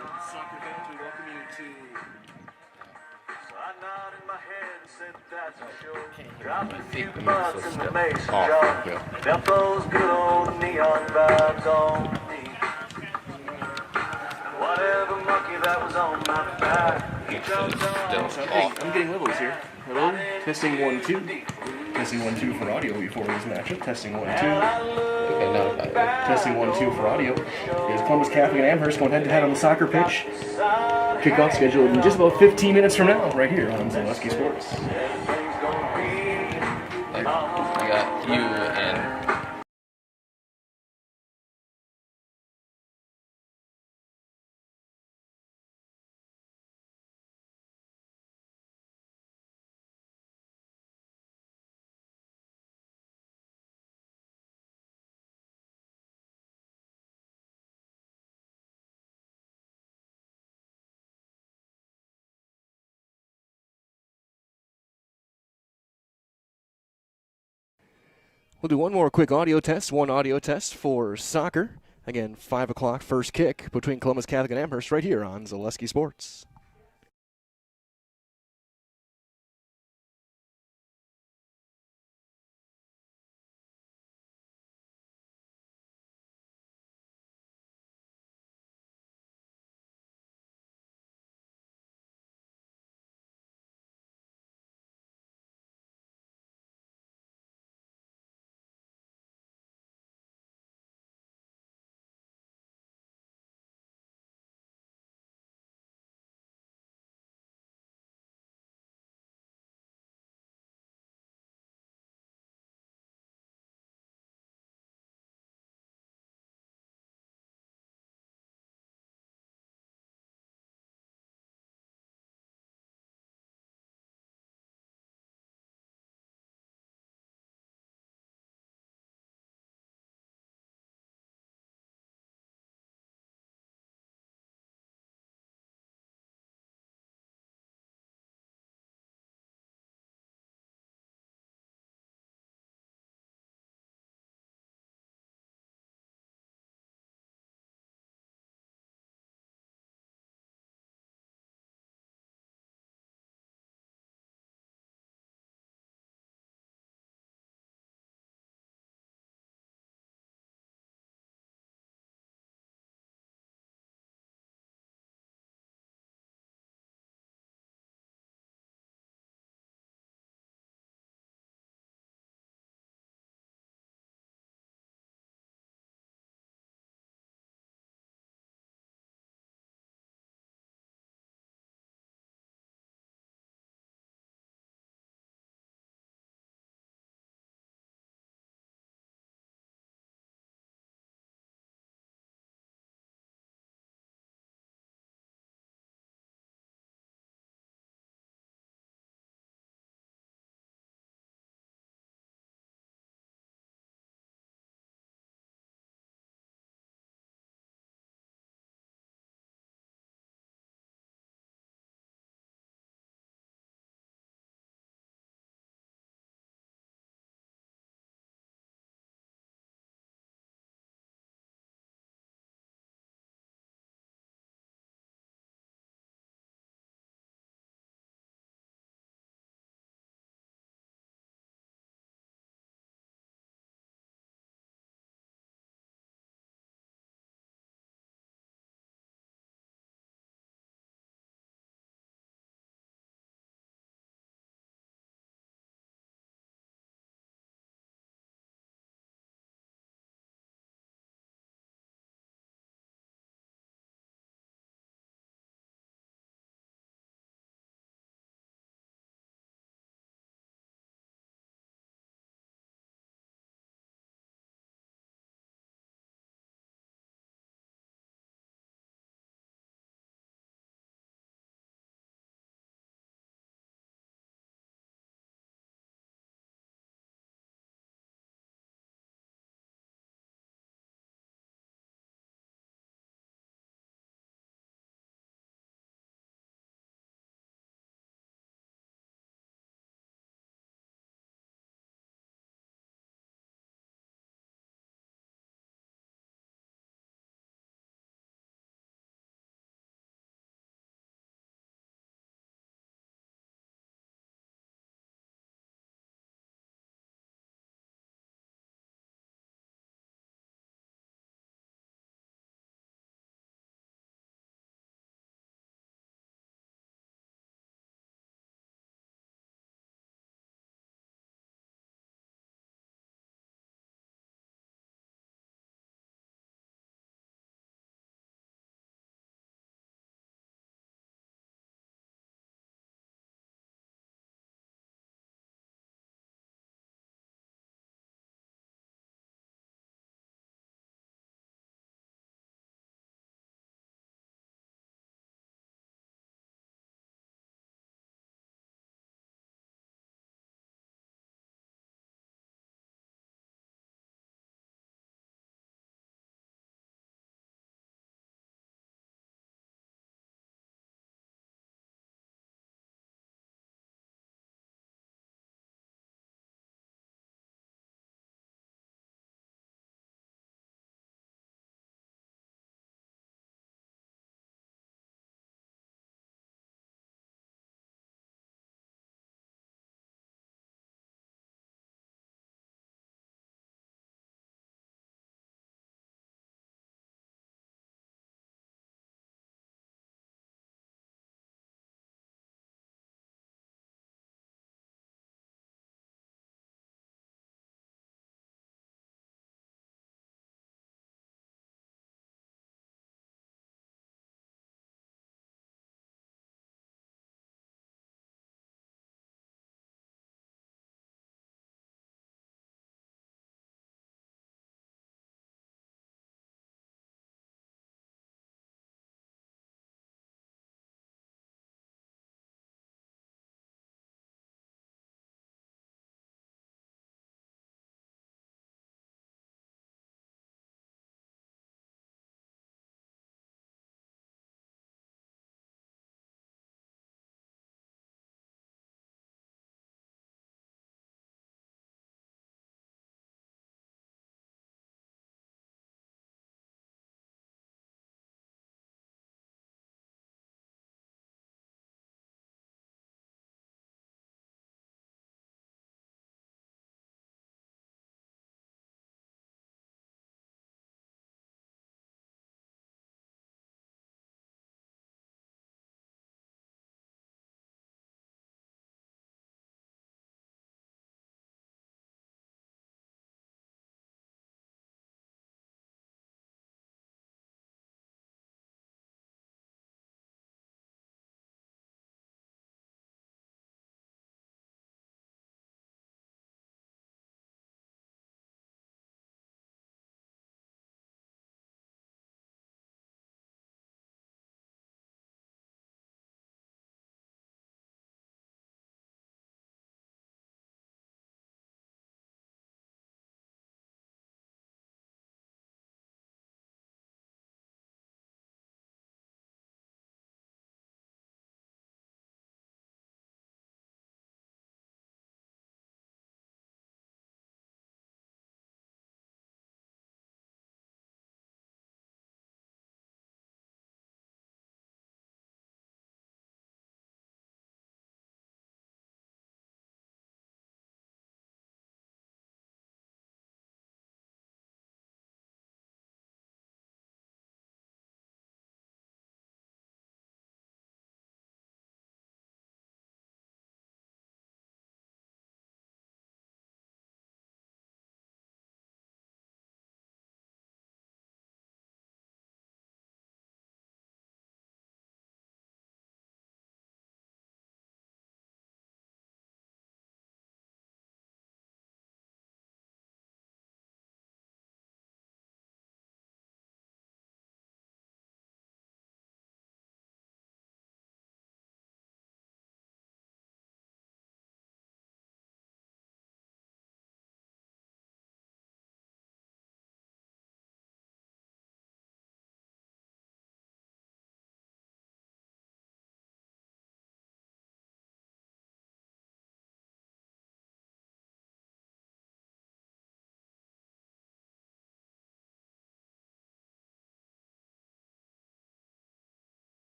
Soccer fans, we welcome you to Left those good old neon vibes on me. Whatever monkey that was on my back. I'm getting levels here. Hello? Testing 1, 2. Testing 1, 2 for audio before this matchup. Testing 1, 2. Testing 1, 2 for audio. Here's Columbus Catholic and Amherst going head to head on the soccer pitch. Kickoff scheduled in just about 15 minutes from now, right here on Zaleski Sports. Like, I got you and We'll do one more quick audio test, one audio test for soccer. Again, 5 o'clock first kick between Columbus Catholic and Amherst right here on Zaleski Sports.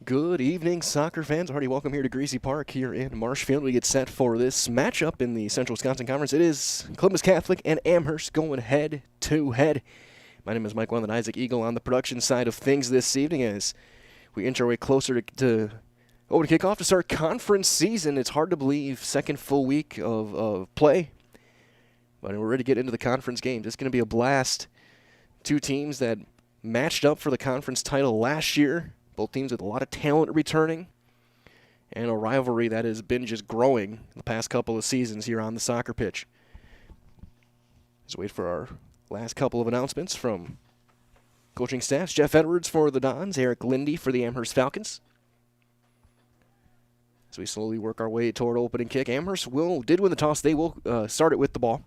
Good evening, soccer fans. Hearty welcome here to Greasy Park here in Marshfield. We get set for this matchup in the Central Wisconsin Conference. It is Columbus Catholic and Amherst going head-to-head. My name is Mike Lund, Isaac Eagle on the production side of things this evening as we inch our way closer to kickoff to start conference season. It's hard to believe, second full week of play, but we're ready to get into the conference games. It's going to be a blast. Two teams that matched up for the conference title last year. Both teams with a lot of talent returning, and a rivalry that has been just growing the past couple of seasons here on the soccer pitch. Let's wait for our last couple of announcements from coaching staffs. Jeff Edwards for the Dons, Eric Lindy for the Amherst Falcons. As we slowly work our way toward opening kick, Amherst did win the toss. They will start it with the ball.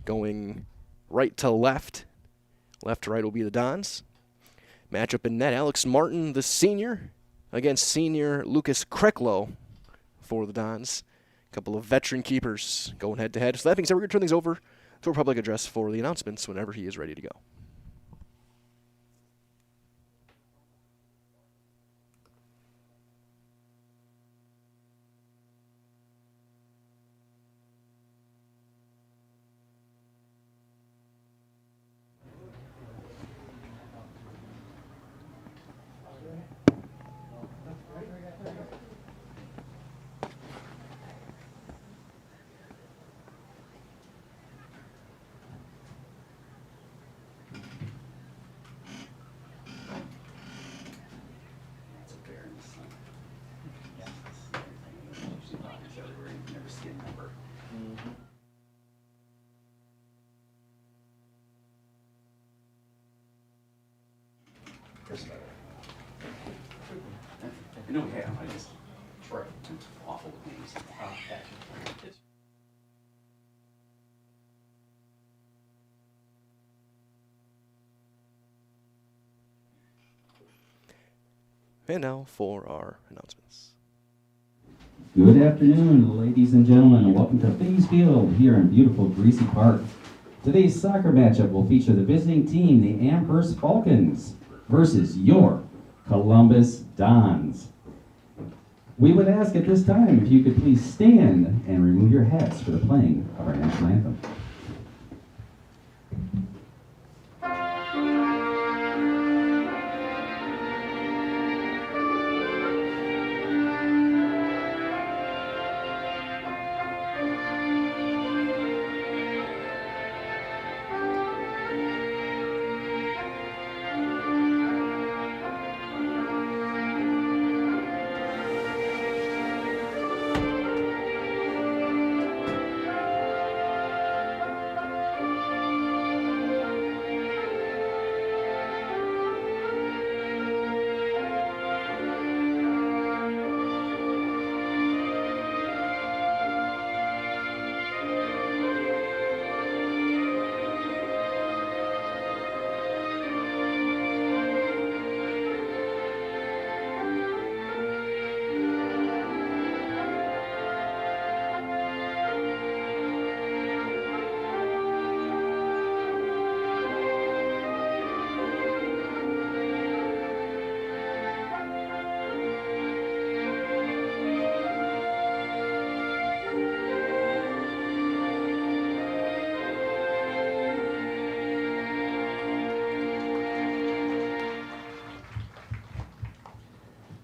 Going right to left. Left to right will be the Dons. Matchup in net, Alex Martin, the senior, against senior Lucas Kreklow for the Dons. A couple of veteran keepers going head-to-head. So that being said, we're going to turn things over to our public address for the announcements whenever he is ready to go. No, we have. I just tried awful with names. And now for our announcements. Good afternoon, ladies and gentlemen, and welcome to Things Field here in beautiful Greasy Park. Today's soccer matchup will feature the visiting team, the Amherst Falcons, versus your Columbus Dons. We would ask at this time if you could please stand and remove your hats for the playing of our national anthem.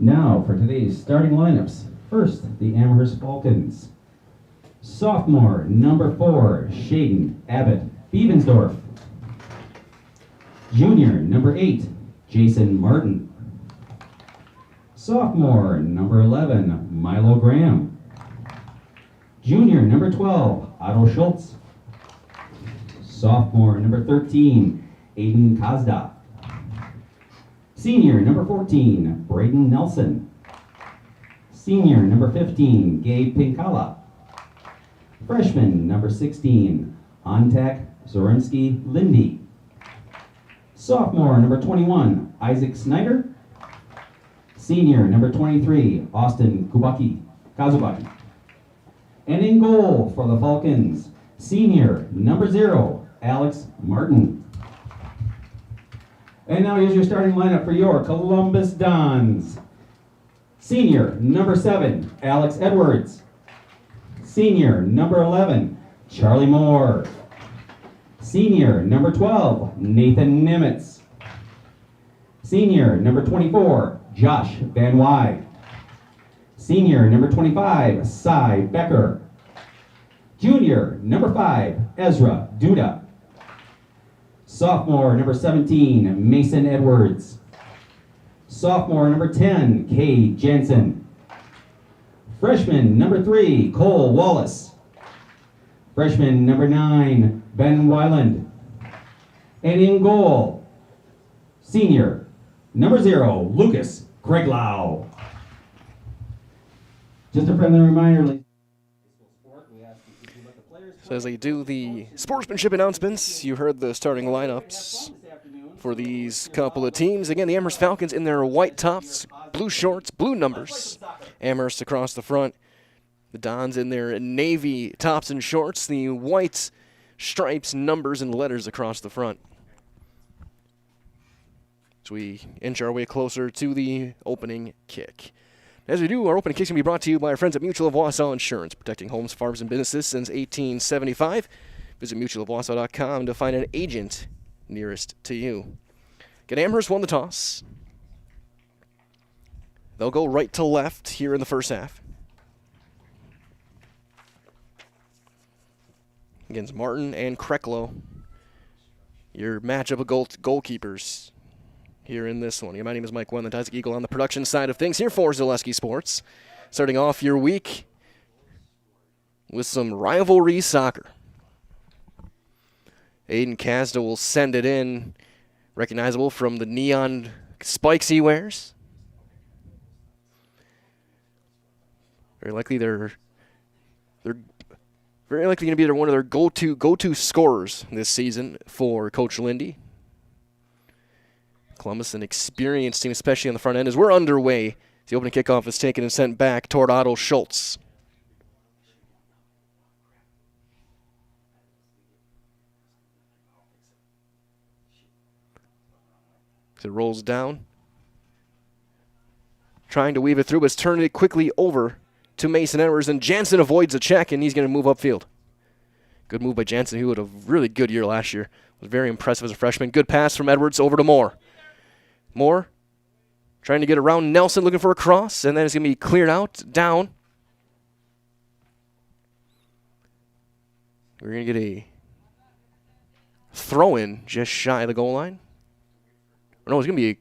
Now for today's starting lineups. First, the Amherst Falcons. Sophomore, number 4, Shaden Abbott Beavensdorf. Junior, number 8, Jason Martin. Sophomore, number 11, Milo Graham. Junior, number 12, Otto Schultz. Sophomore, number 13, Aiden Kazda. Senior, number 14, Braden Nelson. Senior, number 15, Gabe Pinkala. Freshman, number 16, Antak Zorensky Lindy. Sophomore, number 21, Isaac Snyder. Senior, number 23, Austin Kazubaki. And in goal for the Falcons, senior, number 0, Alex Martin. And now here's your starting lineup for your Columbus Dons. Senior, number 7, Alex Edwards. Senior, number 11, Charlie Moore. Senior, number 12, Nathan Nimitz. Senior, number 24, Josh Van Wy. Senior, number 25, Cy Becker. Junior, number 5, Ezra Duda. Sophomore, number 17, Mason Edwards. Sophomore, number 10, Kay Jensen. Freshman, number 3, Cole Wallace. Freshman, number 9, Ben Weiland. And in goal, senior, number 0, Lucas Craiglau. Just a friendly reminder, ladies. So as they do the sportsmanship announcements, you heard the starting lineups for these couple of teams. Again, the Amherst Falcons in their white tops, blue shorts, blue numbers. Amherst across the front. The Dons in their navy tops and shorts, the white stripes, numbers, and letters across the front. As we inch our way closer to the opening kick. As we do, our opening kick's going to be brought to you by our friends at Mutual of Wausau Insurance, protecting homes, farms, and businesses since 1875. Visit mutualofwausau.com to find an agent nearest to you. Again, Amherst won the toss. They'll go right to left here in the first half. Against Martin and Krecklow, your matchup of goalkeepers here in this one. My name is Mike Wen, the Isaac Eagle on the production side of things here for Zaleski Sports. Starting off your week with some rivalry soccer. Aiden Kasda will send it in, recognizable from the neon spikes he wears. Very likely they're very likely going to be one of their go-to scorers this season for Coach Lindy. Columbus, an experienced team, especially on the front end, as we're underway. The opening kickoff is taken and sent back toward Otto Schultz. As it rolls down, trying to weave it through, but it's turned it quickly over to Mason Edwards, and Jansen avoids a check, and he's going to move upfield. Good move by Jansen, who had a really good year last year. Was very impressive as a freshman. Good pass from Edwards over to Moore. Moore trying to get around Nelson, looking for a cross, and then it's going to be cleared out, down. We're going to get a throw-in just shy of the goal line. Or no, it's going to be a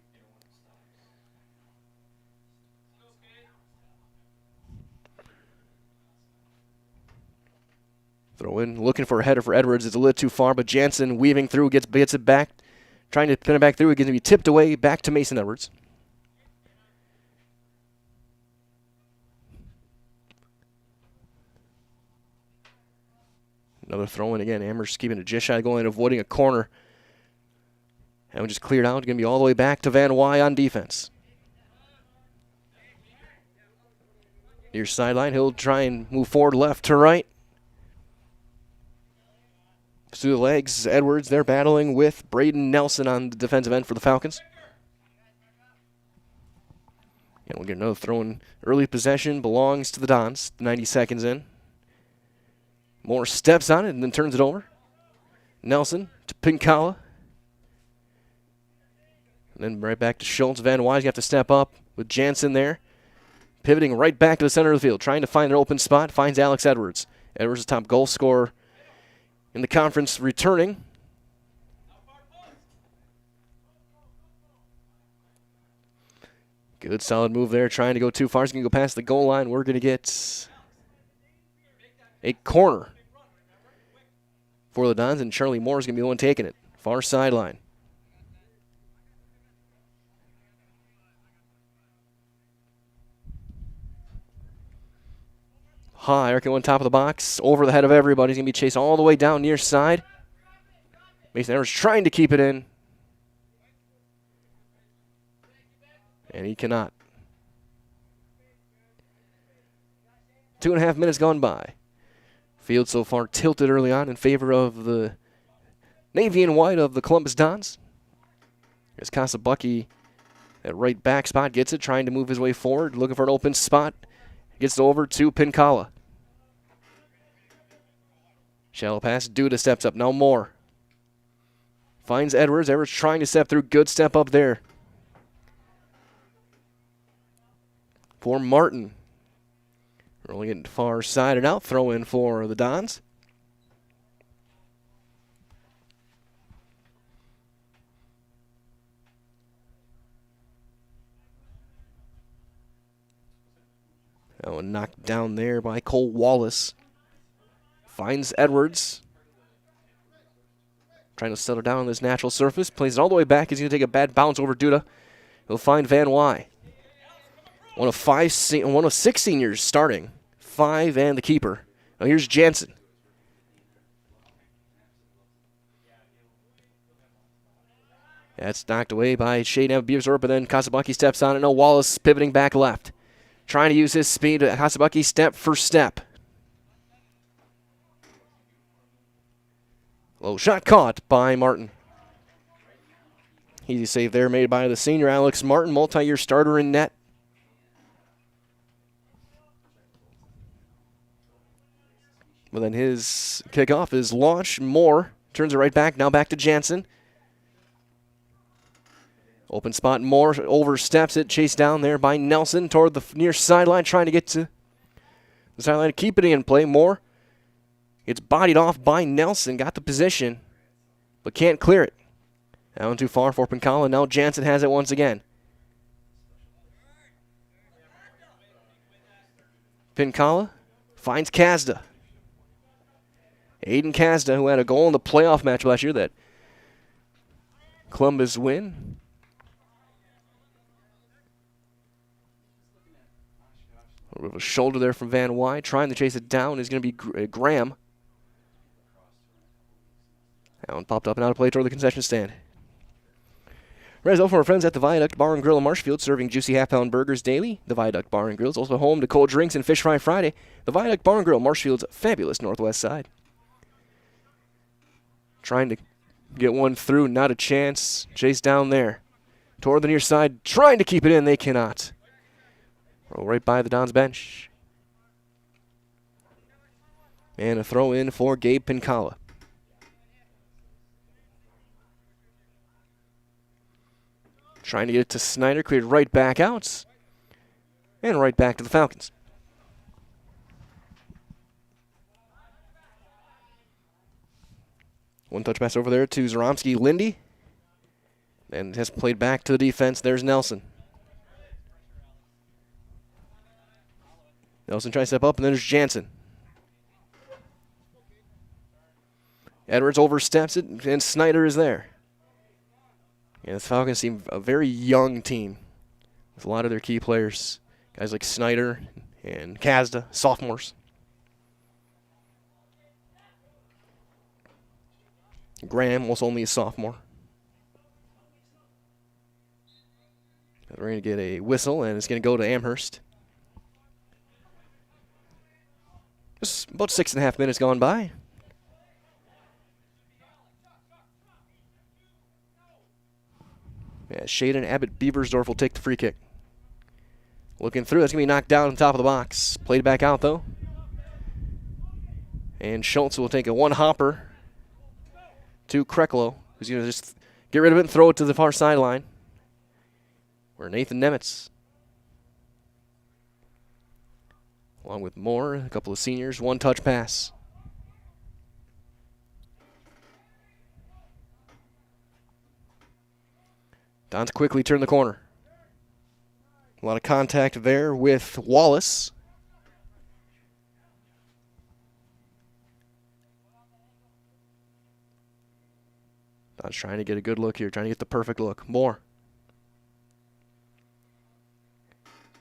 throw in, looking for a header for Edwards. It's a little too far, but Jansen weaving through, gets it back, trying to pin it back through. It's going to be tipped away back to Mason Edwards. Another throw in again. Amherst keeping it just shy of going, avoiding a corner. And we just cleared out. Going to be all the way back to Van Wy on defense. Near sideline, he'll try and move forward left to right. Through the legs, Edwards, they're battling with Braden Nelson on the defensive end for the Falcons. And we'll get another throw in. Early possession belongs to the Dons, 90 seconds in. Moore steps on it and then turns it over. Nelson to Pinkala. And then right back to Schultz. Van Wy's got to step up with Jansen there. Pivoting right back to the center of the field, trying to find an open spot, finds Alex Edwards. Edwards, the top goal scorer in the conference, returning. Good solid move there, trying to go too far. He's going to go past the goal line. We're going to get a corner for the Dons, and Charlie Moore is going to be the one taking it. Far sideline. High, Eric on top of the box, over the head of everybody. He's going to be chased all the way down near side. Mason Edwards trying to keep it in. And he cannot. 2.5 minutes gone by. Field so far tilted early on in favor of the navy and white of the Columbus Dons. As Kasabucky at right back spot gets it, trying to move his way forward, looking for an open spot. Gets it over to Pincala. Shallow pass, Duda steps up, now Moore. Finds Edwards, Edwards trying to step through, good step up there. For Martin. Rolling it far side and out, throw in for the Dons. Oh, knocked down there by Cole Wallace. Finds Edwards. Trying to settle down on this natural surface. Plays it all the way back. He's going to take a bad bounce over Duda. He'll find Van Wy. One of 6 seniors starting. 5 and the keeper. Now here's Jansen. That's knocked away by Shaden Beersdorf, but then Kasabucky steps on it. No, Wallace pivoting back left. Trying to use his speed. Kasabucky step for step. Low shot caught by Martin. Easy save there made by the senior Alex Martin, multi-year starter in net. But then his kickoff is launched. Moore turns it right back. Now back to Jansen. Open spot. Moore oversteps it. Chased down there by Nelson toward the near sideline. Trying to get to the sideline. Keep it in play. Moore. It's bodied off by Nelson. Got the position. But can't clear it. Down too far for Pincala. Now Jansen has it once again. Pincala finds Kazda. Aiden Kazda, who had a goal in the playoff match last year that Columbus win. A little bit of a shoulder there from Van Wy. Trying to chase it down is going to be Graham. That one popped up and out of play toward the concession stand. Res for our friends at the Viaduct Bar and Grill in Marshfield, serving juicy half-pound burgers daily. The Viaduct Bar and Grill is also home to cold drinks and Fish Fry Friday. The Viaduct Bar and Grill, Marshfield's fabulous northwest side. Trying to get one through, not a chance. Chase down there. Toward the near side, trying to keep it in, they cannot. Roll right by the Dons bench. And a throw in for Gabe Pincala. Trying to get it to Snyder, cleared right back out. And right back to the Falcons. One touch pass over there to Zaromsky Lindy. And has played back to the defense. There's Nelson. Nelson tries to step up, and then there's Jansen. Edwards oversteps it, and Snyder is there. And the Falcons seem a very young team with a lot of their key players. Guys like Snyder and Kazda, sophomores. Graham was only a sophomore. We're going to get a whistle, and it's going to go to Amherst. Just about 6.5 minutes gone by. Yeah, Shaden Abbott Beaversdorf will take the free kick. Looking through, that's going to be knocked down on top of the box. Played back out, though. And Schultz will take a one-hopper to Kreklo, who's going to just get rid of it and throw it to the far sideline. Where Nathan Nemitz, along with Moore, a couple of seniors, one-touch pass. Dons quickly turn the corner. A lot of contact there with Wallace. Dons trying to get a good look here, trying to get the perfect look. Moore.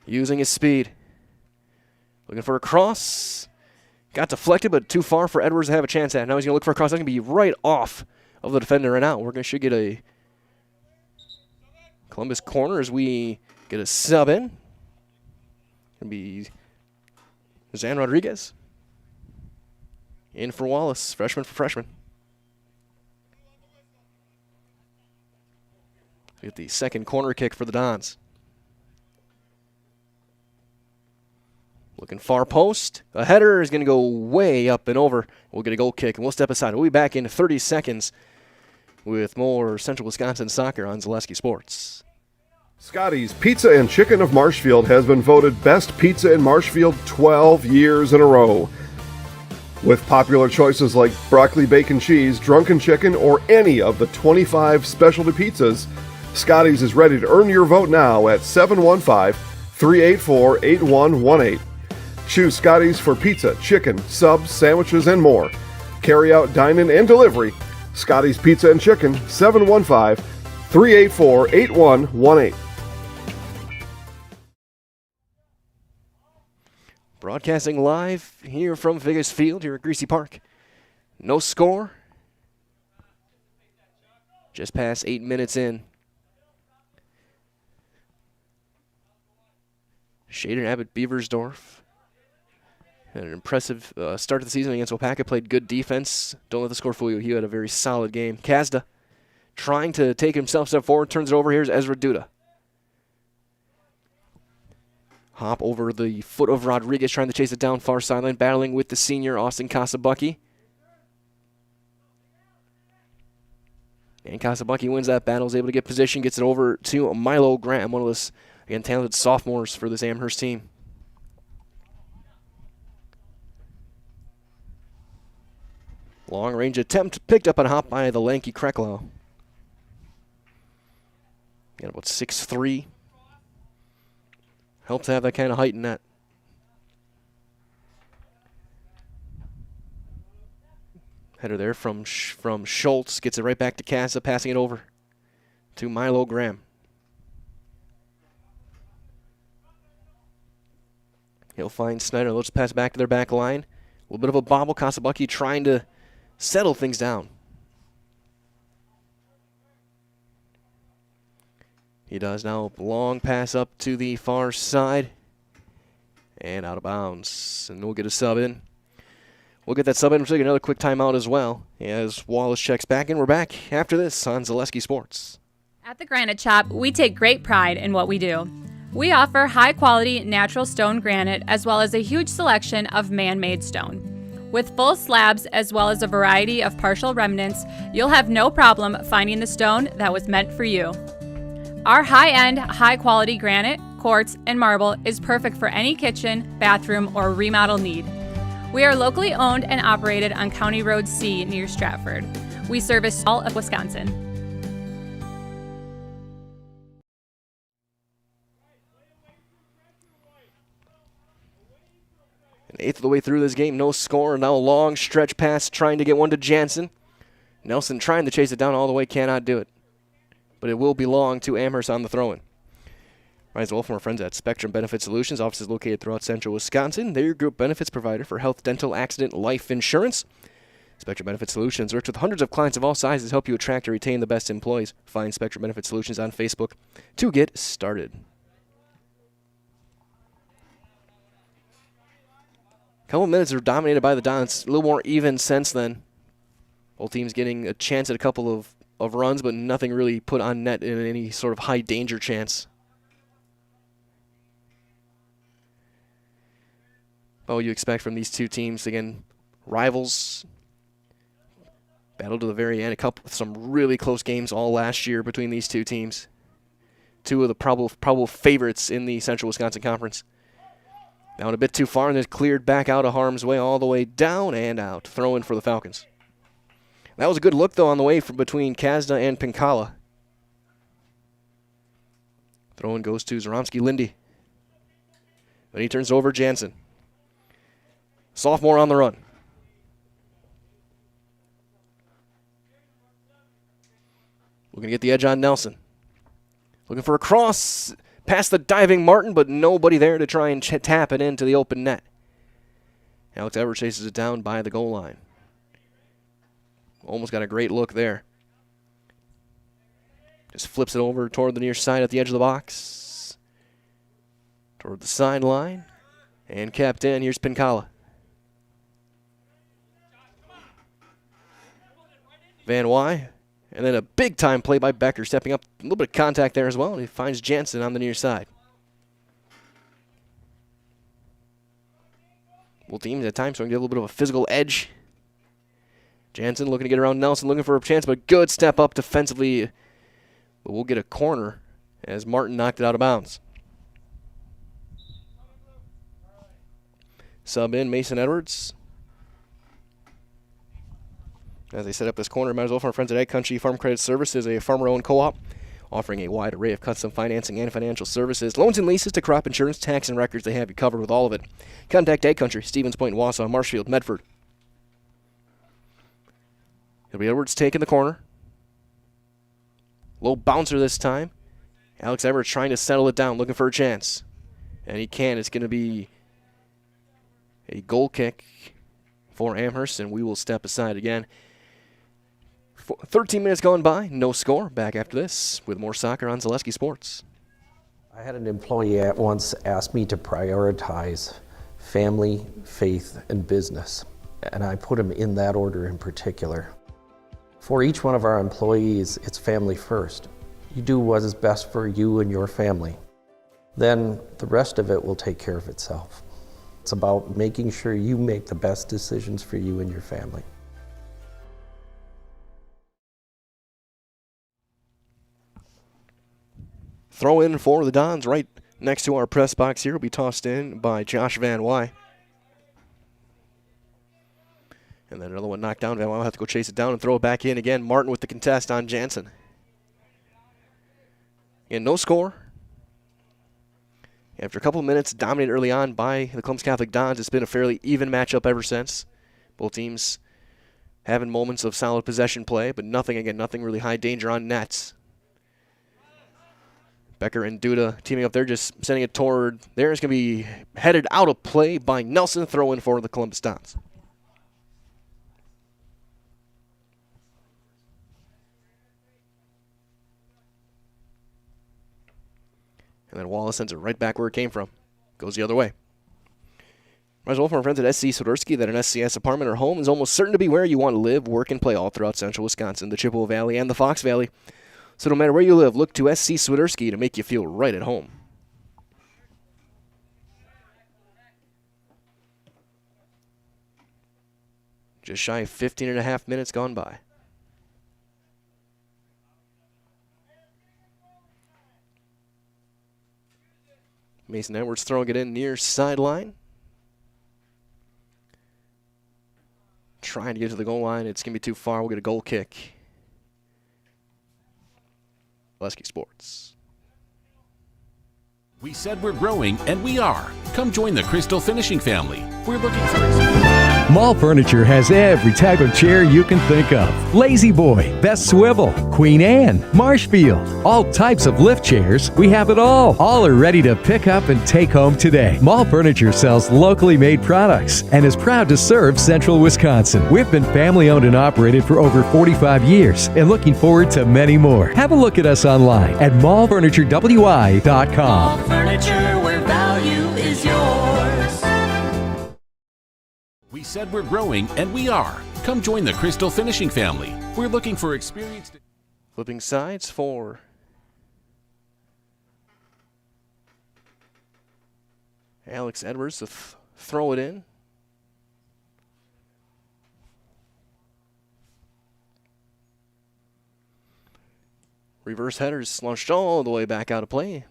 Using his speed. Looking for a cross. Got deflected, but too far for Edwards to have a chance at. Now he's going to look for a cross. That's going to be right off of the defender and out. Should get a Columbus corner as we get a sub in. Going to be Zan Rodriguez. In for Wallace. Freshman for freshman. Get the second corner kick for the Dons. Looking far post. A header is going to go way up and over. We'll get a goal kick, and we'll step aside. We'll be back in 30 seconds with more Central Wisconsin soccer on Zaleski Sports. Scotty's Pizza and Chicken of Marshfield has been voted Best Pizza in Marshfield 12 years in a row. With popular choices like broccoli, bacon, cheese, drunken chicken, or any of the 25 specialty pizzas, Scotty's is ready to earn your vote now at 715-384-8118. Choose Scotty's for pizza, chicken, subs, sandwiches, and more. Carry out, dine-in, and delivery. Scotty's Pizza and Chicken, 715-384-8118. Broadcasting live here from Vegas Field here at Greasy Park. No score. Just past 8 minutes in. Shader Abbott Beaversdorf had an impressive start to the season against Wapaka. Played good defense. Don't let the score fool you. He had a very solid game. Kazda trying to take himself a step forward. Turns it over. Here's Ezra Duda. Hop over the foot of Rodriguez, trying to chase it down far sideline, battling with the senior Austin Kasabucky. And Kasabucky wins that battle, is able to get position, gets it over to Milo Graham, one of those, again, talented sophomores for this Amherst team. Long range attempt picked up on hop by the lanky Kreklow. Got about 6'3". Helps to have that kind of height in net. Header there from Schultz. Gets it right back to Casa, passing it over to Milo Graham. He'll find Snyder. Let's pass back to their back line. A little bit of a bobble. Kasabucky trying to settle things down. He does now. Long pass up to the far side. And out of bounds. And we'll get a sub in. We'll get that sub in. We'll take another quick timeout as well as Wallace checks back in. We're back after this on Zaleski Sports. At the Granite Shop, we take great pride in what we do. We offer high-quality natural stone granite as well as a huge selection of man-made stone. With full slabs as well as a variety of partial remnants, you'll have no problem finding the stone that was meant for you. Our high-end, high-quality granite, quartz, and marble is perfect for any kitchen, bathroom, or remodel need. We are locally owned and operated on County Road C near Stratford. We service all of Wisconsin. An eighth of the way through this game, no score. Now a long stretch pass trying to get one to Jansen. Nelson trying to chase it down all the way, cannot do it. But it will belong to Amherst on the throw-in. Rise as well from our friends at Spectrum Benefit Solutions, offices located throughout central Wisconsin. They're your group benefits provider for health, dental, accident, life insurance. Spectrum Benefit Solutions works with hundreds of clients of all sizes to help you attract and retain the best employees. Find Spectrum Benefit Solutions on Facebook to get started. Couple of minutes are dominated by the Dons. A little more even since then. Both teams getting a chance at a couple of runs, but nothing really put on net in any sort of high danger chance. What would you expect from these two teams? Again, rivals. Battle to the very end. Some really close games all last year between these two teams. Two of the probable favorites in the Central Wisconsin Conference. Down a bit too far, and it's cleared back out of harm's way, all the way down and out. Throw in for the Falcons. That was a good look, though, on the way from between Kazda and Pinkala. Throw in goes to Zoromski Lindy. Then he turns over Jansen. Sophomore on the run. Looking to get the edge on Nelson. Looking for a cross past the diving Martin, but nobody there to try and tap it into the open net. Alex Everett chases it down by the goal line. Almost got a great look there. Just flips it over toward the near side at the edge of the box. Toward the sideline. And kept in. Here's Pinkala. Van Wy And then a big-time play by Becker, stepping up. A little bit of contact there as well, and he finds Jansen on the near side. Both teams at times showing a little bit of a physical edge. Jansen looking to get around Nelson, looking for a chance, but good step up defensively. But we'll get a corner as Martin knocked it out of bounds. Sub in Mason Edwards. As they set up this corner, might as well from our friends at Ag Country Farm Credit Services, a farmer-owned co-op offering a wide array of custom financing and financial services, loans and leases to crop insurance, tax, and records. They have you covered with all of it. Contact Ag Country, Stevens Point, Wausau, Marshfield, Medford. It'll be Edwards taking the corner. Low bouncer this time. Alex Edwards trying to settle it down, looking for a chance. And he can. It's going to be a goal kick for Amherst, and we will step aside again. 13 minutes gone by, no score. Back after this with more soccer on Zaleski Sports. I had an employee at once ask me to prioritize family, faith, and business, and I put them in that order in particular. For each one of our employees, it's family first. You do what is best for you and your family. Then the rest of it will take care of itself. It's about making sure you make the best decisions for you and your family. Throw in for the Dons right next to our press box here will be tossed in by Josh Van Wy. And then another one knocked down. Van Wy will have to go chase it down and throw it back in again. Martin with the contest on Jansen. And no score. After a couple of minutes dominated early on by the Columbus Catholic Dons, it's been a fairly even matchup ever since. Both teams having moments of solid possession play, but nothing really high danger on nets. Becker and Duda teaming up there, just sending it toward there. It's going to be headed out of play by Nelson, throw in for the Columbus Dons. And then Wallace sends it right back where it came from. Goes the other way. Might as well from our friends at SC Swiderski that an SCS apartment or home is almost certain to be where you want to live, work, and play all throughout central Wisconsin, the Chippewa Valley, and the Fox Valley. So no matter where you live, look to SC Swiderski to make you feel right at home. Just shy of 15 and a half minutes gone by. Mason Edwards throwing it in near sideline. Trying to get to the goal line. It's going to be too far. We'll get a goal kick. Zaleski Sports. We said we're growing, and we are. Come join the Crystal Finishing family. We're looking for... Mall Furniture has every type of chair you can think of. Lazy Boy, Best Swivel, Queen Anne, Marshfield, all types of lift chairs. We have it all. All are ready to pick up and take home today. Mall Furniture sells locally made products and is proud to serve central Wisconsin. We've been family owned and operated for over 45 years and looking forward to many more. Have a look at us online at mallfurniturewi.com. Mall Furniture, where value is yours. We said we're growing, and we are. Come join the Crystal Finishing family. We're looking for experienced... Flipping sides for Alex Edwards to throw it in. Reverse headers launched all the way back out of play.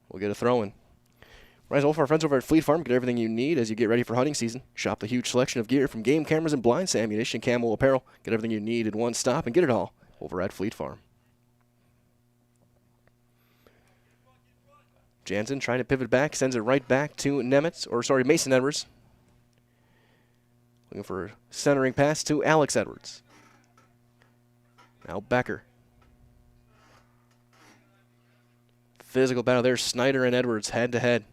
We'll get a throw in. Right, all for our friends over at Fleet Farm, get everything you need as you get ready for hunting season. Shop the huge selection of gear from game cameras and blinds to ammunition, camo apparel. Get everything you need in one stop and get it all over at Fleet Farm. Jansen trying to pivot back, sends it right back to Mason Edwards. Looking for a centering pass to Alex Edwards. Now Becker. Physical battle there, Snyder and Edwards head to head.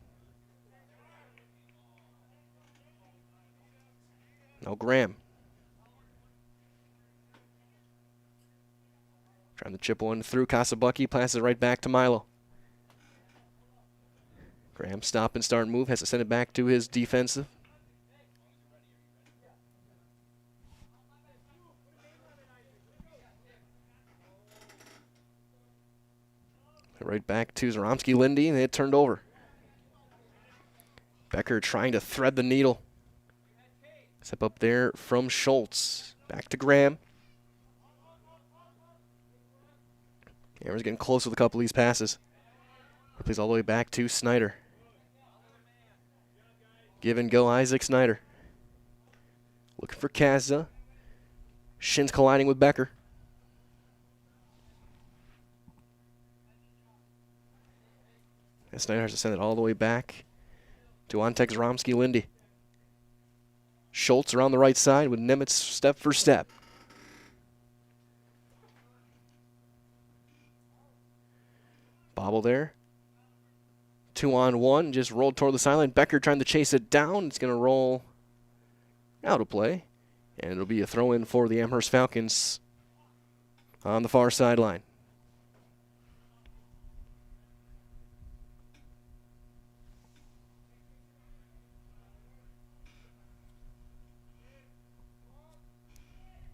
Now Graham. Trying to chip one through Kasabucky, passes it right back to Milo. Graham stop and start move, has to send it back to his defensive. Right back to Zaromsky-Lindy, and it turned over. Becker trying to thread the needle. Step up there from Schultz. Back to Graham. Amherst getting close with a couple of these passes. Plays all the way back to Snyder. Give and go, Isaac Snyder. Looking for Kazda. Shins colliding with Becker. And Snyder has to send it all the way back to Antek Zaromsky-Lindy. Schultz around the right side with Nimitz step for step. Bobble there. 2-on-1, just rolled toward the sideline. Becker trying to chase it down. It's going to roll out of play. And it'll be a throw-in for the Amherst Falcons on the far sideline.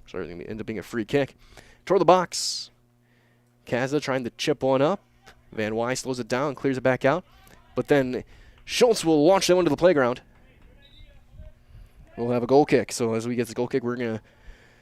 So it's going to end up being a free kick. Toward the box. Kazda trying to chip one up. Van Wy slows it down, clears it back out. But then Schultz will launch that one to the playground. We'll have a goal kick. So as we get this goal kick, we're going to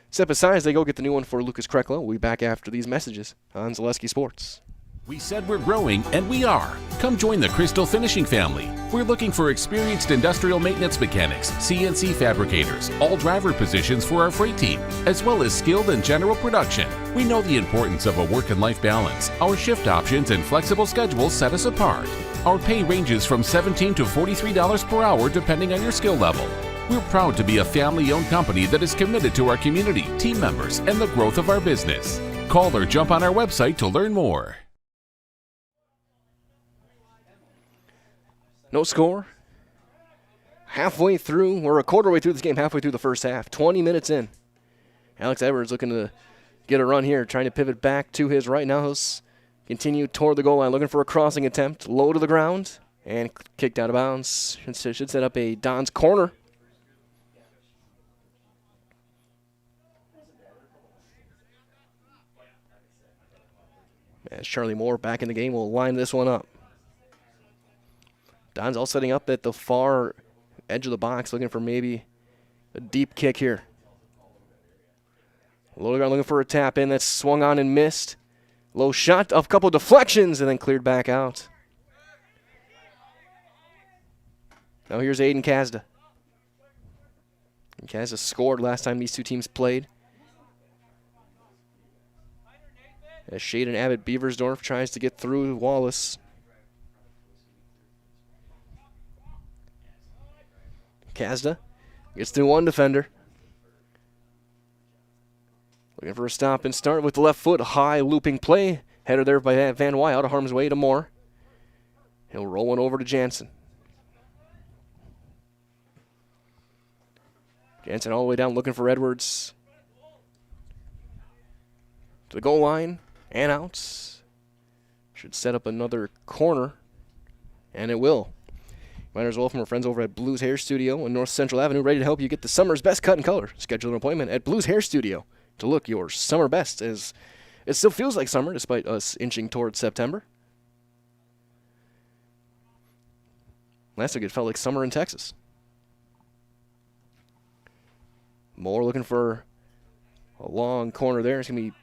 step aside as they go get the new one for Lucas Krekla. We'll be back after these messages on Zaleski Sports. We said we're growing, and we are. Come join the Crystal Finishing family. We're looking for experienced industrial maintenance mechanics, CNC fabricators, all driver positions for our freight team, as well as skilled and general production. We know the importance of a work and life balance. Our shift options and flexible schedules set us apart. Our pay ranges from $17 to $43 per hour depending on your skill level. We're proud to be a family-owned company that is committed to our community, team members, and the growth of our business. Call or jump on our website to learn more. No score. Halfway through, we're a quarter way through this game, halfway through the first half. 20 minutes in. Alex Edwards looking to get a run here, trying to pivot back to his right. Now he'll continue toward the goal line, looking for a crossing attempt. Low to the ground and kicked out of bounds. Should set up a Don's corner. As Charlie Moore back in the game will line this one up. Don's all setting up at the far edge of the box, looking for maybe a deep kick here. Lodegaard looking for a tap in that's swung on and missed. Low shot, a couple deflections, and then cleared back out. Now here's Aiden Kazda. And Kazda scored last time these two teams played. As Shaden Abbott Beaversdorf tries to get through Wallace. Kazda gets through one defender. Looking for a stop and start with the left foot. High looping play. Header there by Van Wy, out of harm's way to Moore. He'll roll one over to Jansen. Jansen all the way down looking for Edwards. To the goal line and out. Should set up another corner. And it will. Miners well from our friends over at Blues Hair Studio on North Central Avenue, ready to help you get the summer's best cut and color. Schedule an appointment at Blues Hair Studio to look your summer best, as it still feels like summer despite us inching towards September. Last week it felt like summer in Texas. Moore looking for a long corner there. It's going to be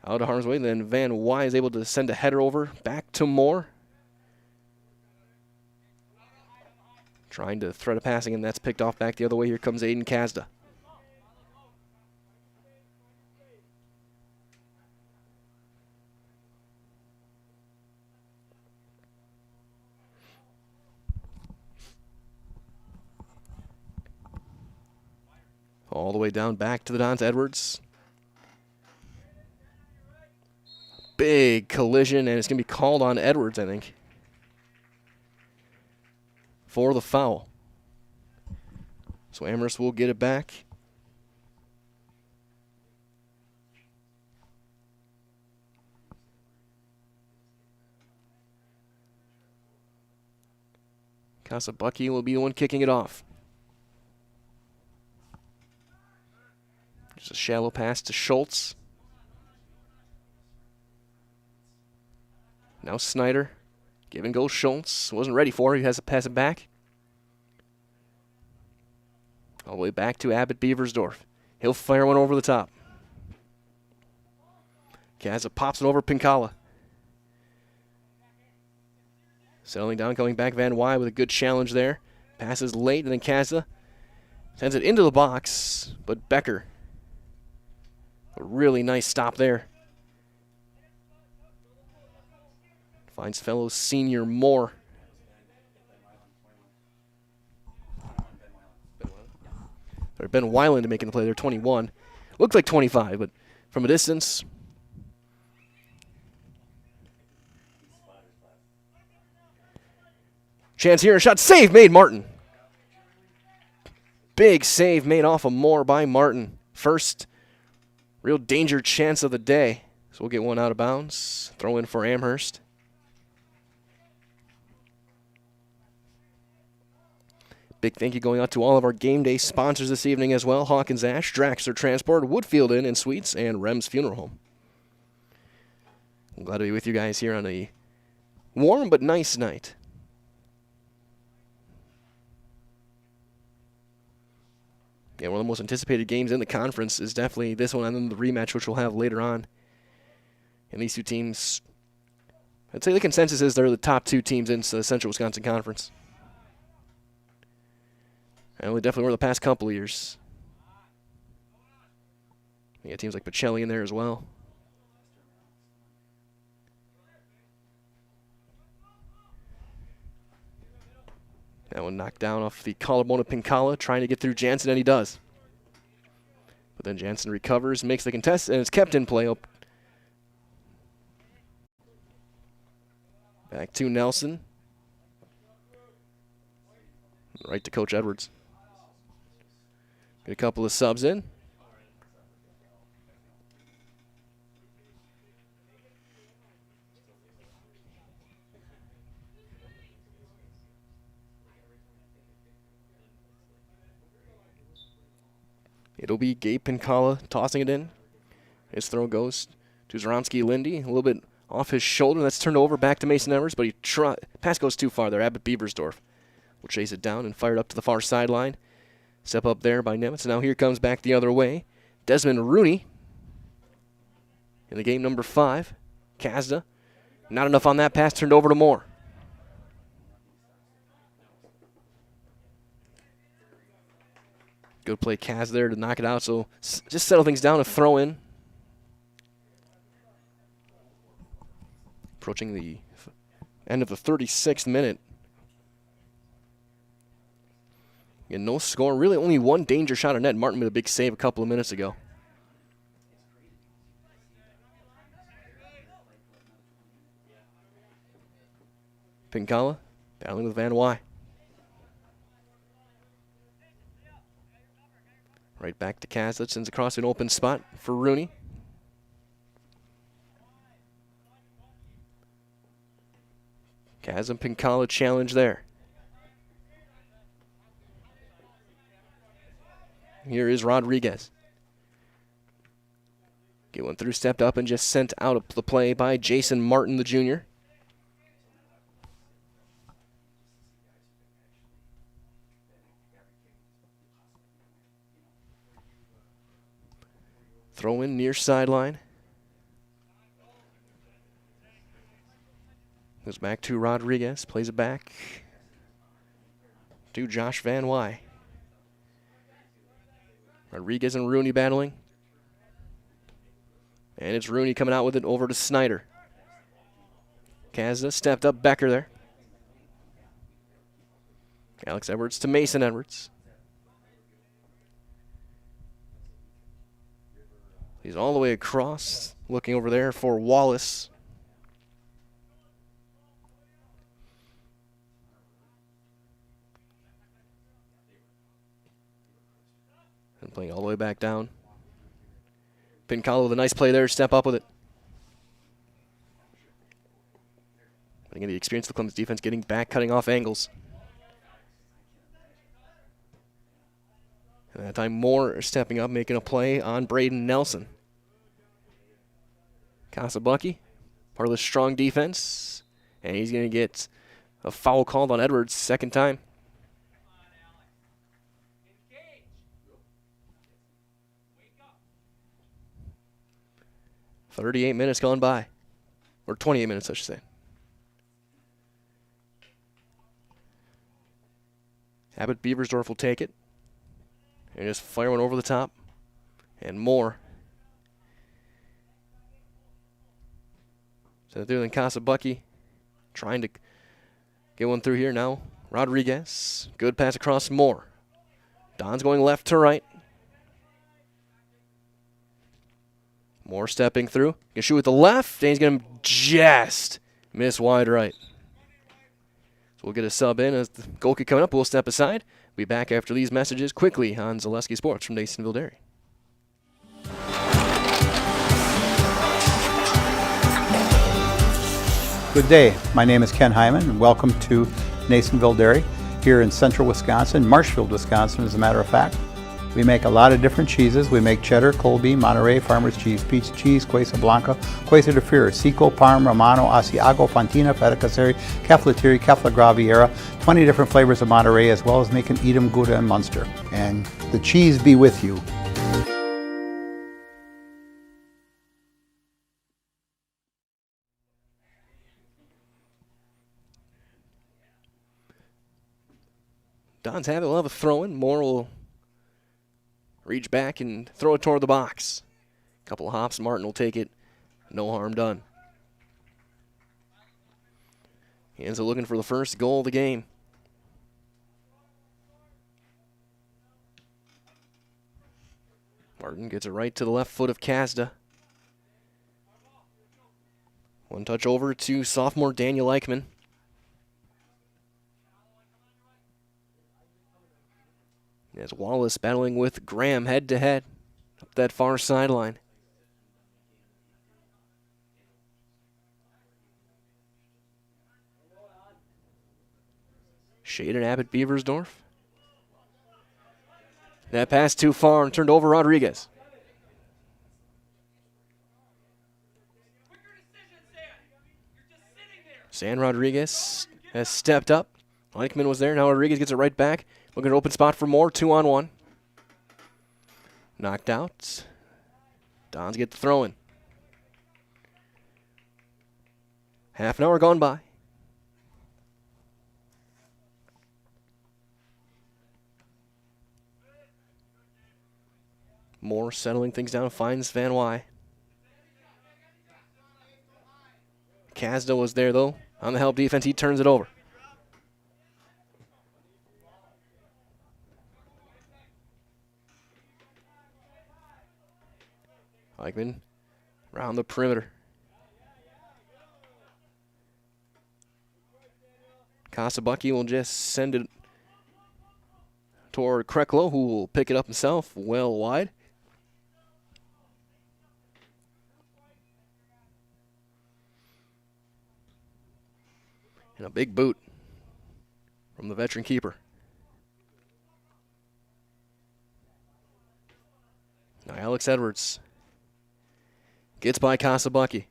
out of harm's way. Then Van Wy is able to send a header over back to Moore. Trying to thread a passing, and that's picked off back the other way. Here comes Aiden Kazda. All the way down back to the Dons. Edwards. Big collision, and it's going to be called on Edwards, I think, for the foul. So Amherst will get it back. Kasabucky will be the one kicking it off. Just a shallow pass to Schultz. Now Snyder. Give and go Schultz. Wasn't ready for it. He has to pass it back. All the way back to Abbott Beaversdorf. He'll fire one over the top. Kazza pops it over Pinkala. Settling down, coming back Van Wy with a good challenge there. Passes late, and then Kazza sends it into the box, but Becker, a really nice stop there. Finds fellow senior Moore. Or Ben Weiland making the play there, 21. Looks like 25, but from a distance. Chance here, a shot, save made, Martin. Big save made off of Moore by Martin. First real danger chance of the day. So we'll get one out of bounds. Throw in for Amherst. Big thank you going out to all of our game day sponsors this evening as well. Hawkins Ash, Draxler Transport, Woodfield Inn and Suites, and Rem's Funeral Home. I'm glad to be with you guys here on a warm but nice night. Yeah, one of the most anticipated games in the conference is definitely this one, and then the rematch, which we'll have later on. And these two teams, I'd say the consensus is they're the top two teams in the Central Wisconsin Conference. And we definitely were the past couple of years. You got teams like Pacelli in there as well. That one knocked down off the collarbone of Pinkala, trying to get through Jansen, and he does. But then Jansen recovers, makes the contest, and it's kept in play. Back to Nelson. Right to Coach Edwards. Get a couple of subs in. It'll be Gabe Pinkala tossing it in. His throw goes to Zoronsky Lindy. A little bit off his shoulder. That's turned over back to Mason Evers, but pass goes too far there. Abbott Beaversdorf will chase it down and fire it up to the far sideline. Step up there by Nemitz. Now here comes back the other way. Desmond Rooney in the game number 5. Kazda. Not enough on that pass. Turned over to Moore. Good play, Kaz there to knock it out. So just settle things down, a throw in. Approaching the end of the 36th minute. And no score. Really only one danger shot on net. Martin made a big save a couple of minutes ago. Pinkala battling with Van Wy. Right back to Kaz. Sends across an open spot for Rooney. Kaz and Pinkala challenge there. Here is Rodriguez. Get one through, stepped up, and just sent out of the play by Jason Martin, the junior. Throw in near sideline. Goes back to Rodriguez, plays it back to Josh Van Wy. Rodriguez and Rooney battling. And it's Rooney coming out with it over to Snyder. Kazda stepped up, Becker there. Alex Edwards to Mason Edwards. He's all the way across, looking over there for Wallace. And playing all the way back down. Pinkala with a nice play there, step up with it. Putting in the experience of the Clemens defense, getting back, cutting off angles. And that time Moore stepping up, making a play on Braden Nelson. Casabucky part of the strong defense. And he's going to get a foul called on Edwards second time. 38 minutes gone by. Or 28 minutes, I should say. Abbott Beaversdorf will take it. And just fire one over the top. And more. So they're doing Casabucky. Trying to get one through here now. Rodriguez. Good pass across Moore. Don's going left to right. Moore stepping through. Gonna shoot with the left. And he's going to just miss wide right. So we'll get a sub in as the goal kick coming up. We'll step aside. We'll be back after these messages quickly on Zaleski Sports from Nasonville Dairy. Good day. My name is Ken Hyman, and welcome to Nasonville Dairy here in central Wisconsin, Marshfield, Wisconsin, as a matter of fact. We make a lot of different cheeses. We make cheddar, Colby, Monterey, Farmer's Cheese, Peach Cheese, Quesa Blanca, Quesa de Freer, Seco, Parm, Romano, Asiago, Fontina, Feta Caseri, Caflateri, Cafla Graviera, 20 different flavors of Monterey, as well as making Edam, Gouda, and Munster. And the cheese be with you. Don's have it. We'll have a throw in. Moore will reach back and throw it toward the box. Couple of hops. Martin will take it. No harm done. He ends up looking for the first goal of the game. Martin gets it right to the left foot of Kasda. One touch over to sophomore Daniel Eichmann. As Wallace battling with Graham head-to-head up that far sideline. Shade and Abbott Beaversdorf. That pass too far and turned over Rodriguez. San Rodriguez has stepped up. Eichmann was there. Now Rodriguez gets it right back. Looking at an open spot for Moore. 2-on-1. Knocked out. Dons get the throw in. Half an hour gone by. Moore settling things down, finds Van Wy. Kasda was there though. On the help defense, he turns it over. Eichmann around the perimeter. Casabucky will just send it toward Kreklo, who will pick it up himself well wide. And a big boot from the veteran keeper. Now Alex Edwards gets by Casabucky.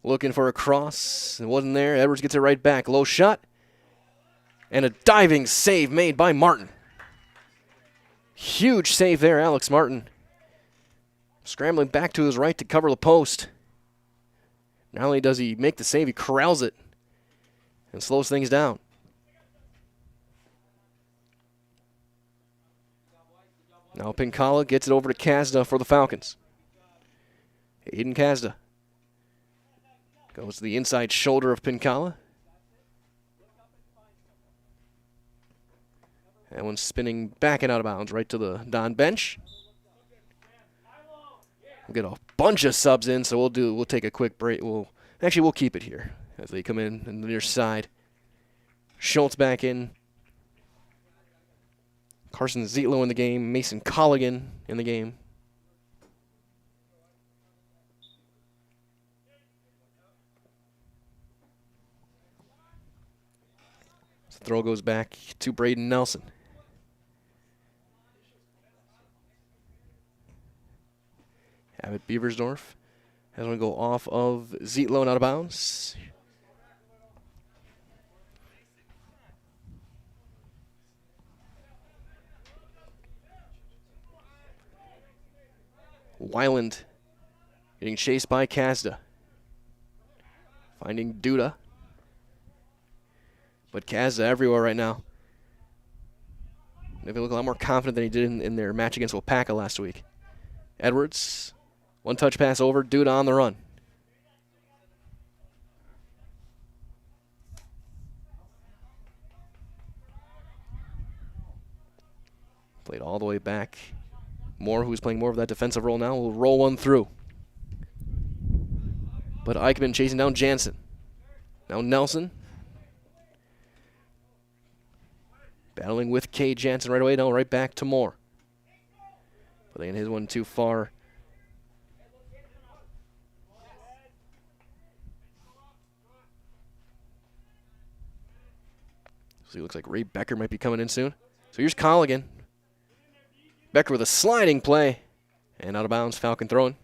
Looking for a cross. It wasn't there. Edwards gets it right back. Low shot. And a diving save made by Martin. Huge save there, Alex Martin. Scrambling back to his right to cover the post. Not only does he make the save, he corrals it and slows things down. Now Pincala gets it over to Kasda for the Falcons. Aiden Kasda goes to the inside shoulder of Pincala. That one's spinning back and out of bounds right to the Don bench. We'll get a bunch of subs in, so we'll take a quick break. We'll keep it here as they come in the near side. Schultz back in. Carson Zietlow in the game. Mason Colligan in the game. So the throw goes back to Braden Nelson. Abbott Beaversdorf Has one go off of Zietlow and out of bounds. Weiland getting chased by Kazda. Finding Duda. But Kazda everywhere right now. They look a lot more confident than he did in their match against WIAA last week. Edwards, one touch pass over, Duda on the run. Played all the way back. Moore, who's playing more of that defensive role now, will roll one through. But Eichmann chasing down Jansen. Now Nelson. Battling with Cade Jansen right away. Now right back to Moore. Playing his one too far. So it looks like Ray Becker might be coming in soon. So here's Colligan. Becker with a sliding play. And out of bounds, Falcon throwing.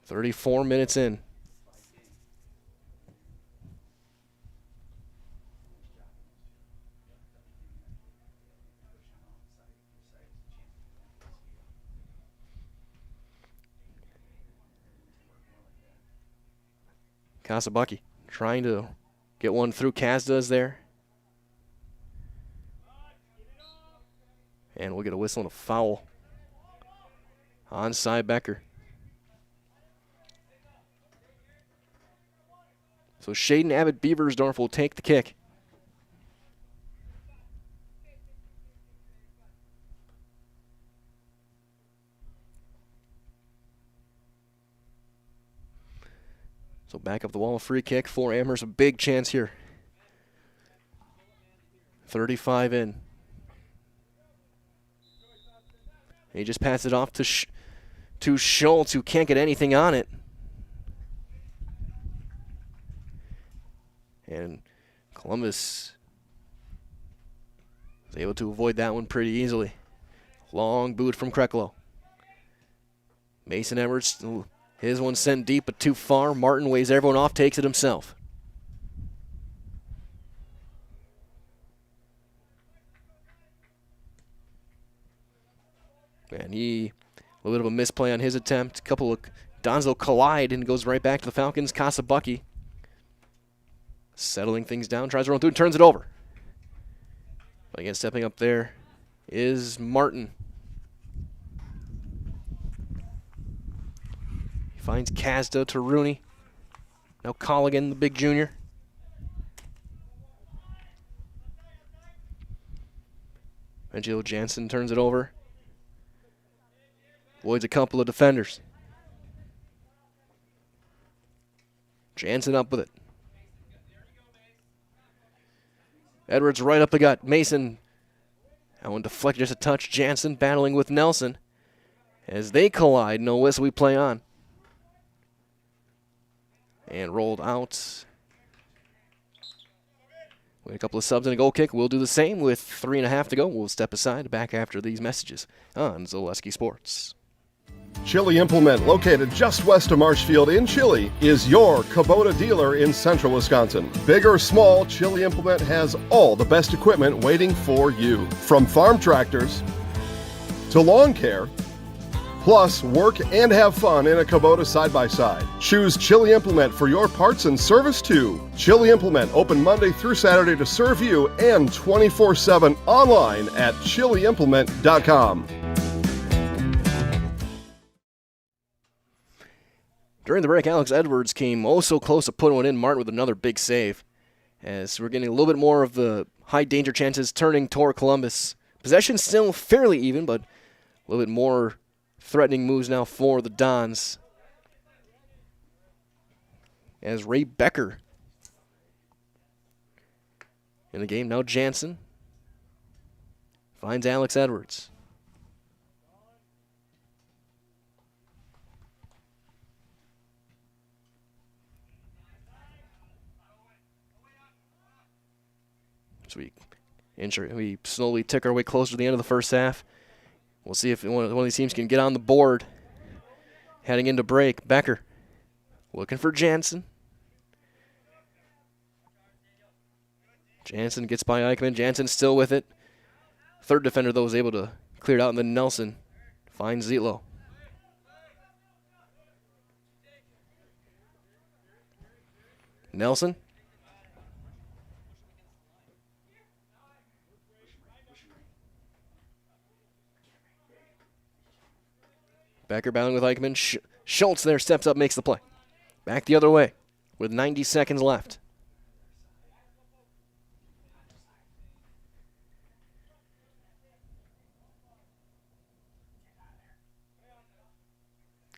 34 minutes in. Kasabaki trying to get one through. Kazda's there. And we'll get a whistle and a foul. Onside Becker. So Shaden Abbott Beaversdorf will take the kick. So back up the wall, free kick for Amherst. A big chance here. 35 in. He just passed it off to Schultz, who can't get anything on it. And Columbus was able to avoid that one pretty easily. Long boot from Kreklo. Mason Edwards, his one sent deep but too far. Martin weighs everyone off, takes it himself. And a little bit of a misplay on his attempt. A couple of Donzo collide and goes right back to the Falcons. Kasabaki settling things down, tries to run through and turns it over. But again, stepping up there is Martin. He finds Kazda to Rooney. Now Colligan, the big junior. Angelo Jansen turns it over. Avoids a couple of defenders. Jansen up with it. Edwards right up the gut. Mason, that one deflected just a touch. Jansen battling with Nelson. As they collide, no whistle, we play on. And rolled out. With a couple of subs and a goal kick. We'll do the same with 3.5 to go. We'll step aside, back after these messages on Zaleski Sports. Chili Implement, located just west of Marshfield in Chili, is your Kubota dealer in central Wisconsin. Big or small, Chili Implement has all the best equipment waiting for you. From farm tractors to lawn care, plus work and have fun in a Kubota side-by-side. Choose Chili Implement for your parts and service too. Chili Implement, open Monday through Saturday to serve you and 24/7 online at chiliimplement.com. During the break, Alex Edwards came oh so close to putting one in. Martin with another big save. As we're getting a little bit more of the high danger chances turning toward Columbus. Possession still fairly even, but a little bit more threatening moves now for the Dons. As Ray Becker in the game. Now Jansen finds Alex Edwards. So we slowly tick our way closer to the end of the first half. We'll see if one of these teams can get on the board. Heading into break, Becker looking for Jansen. Jansen gets by Eichmann. Jansen still with it. Third defender, though, was able to clear it out, and then Nelson finds Zietlow. Nelson. Becker battling with Eichmann. Schultz there steps up, makes the play. Back the other way with 90 seconds left.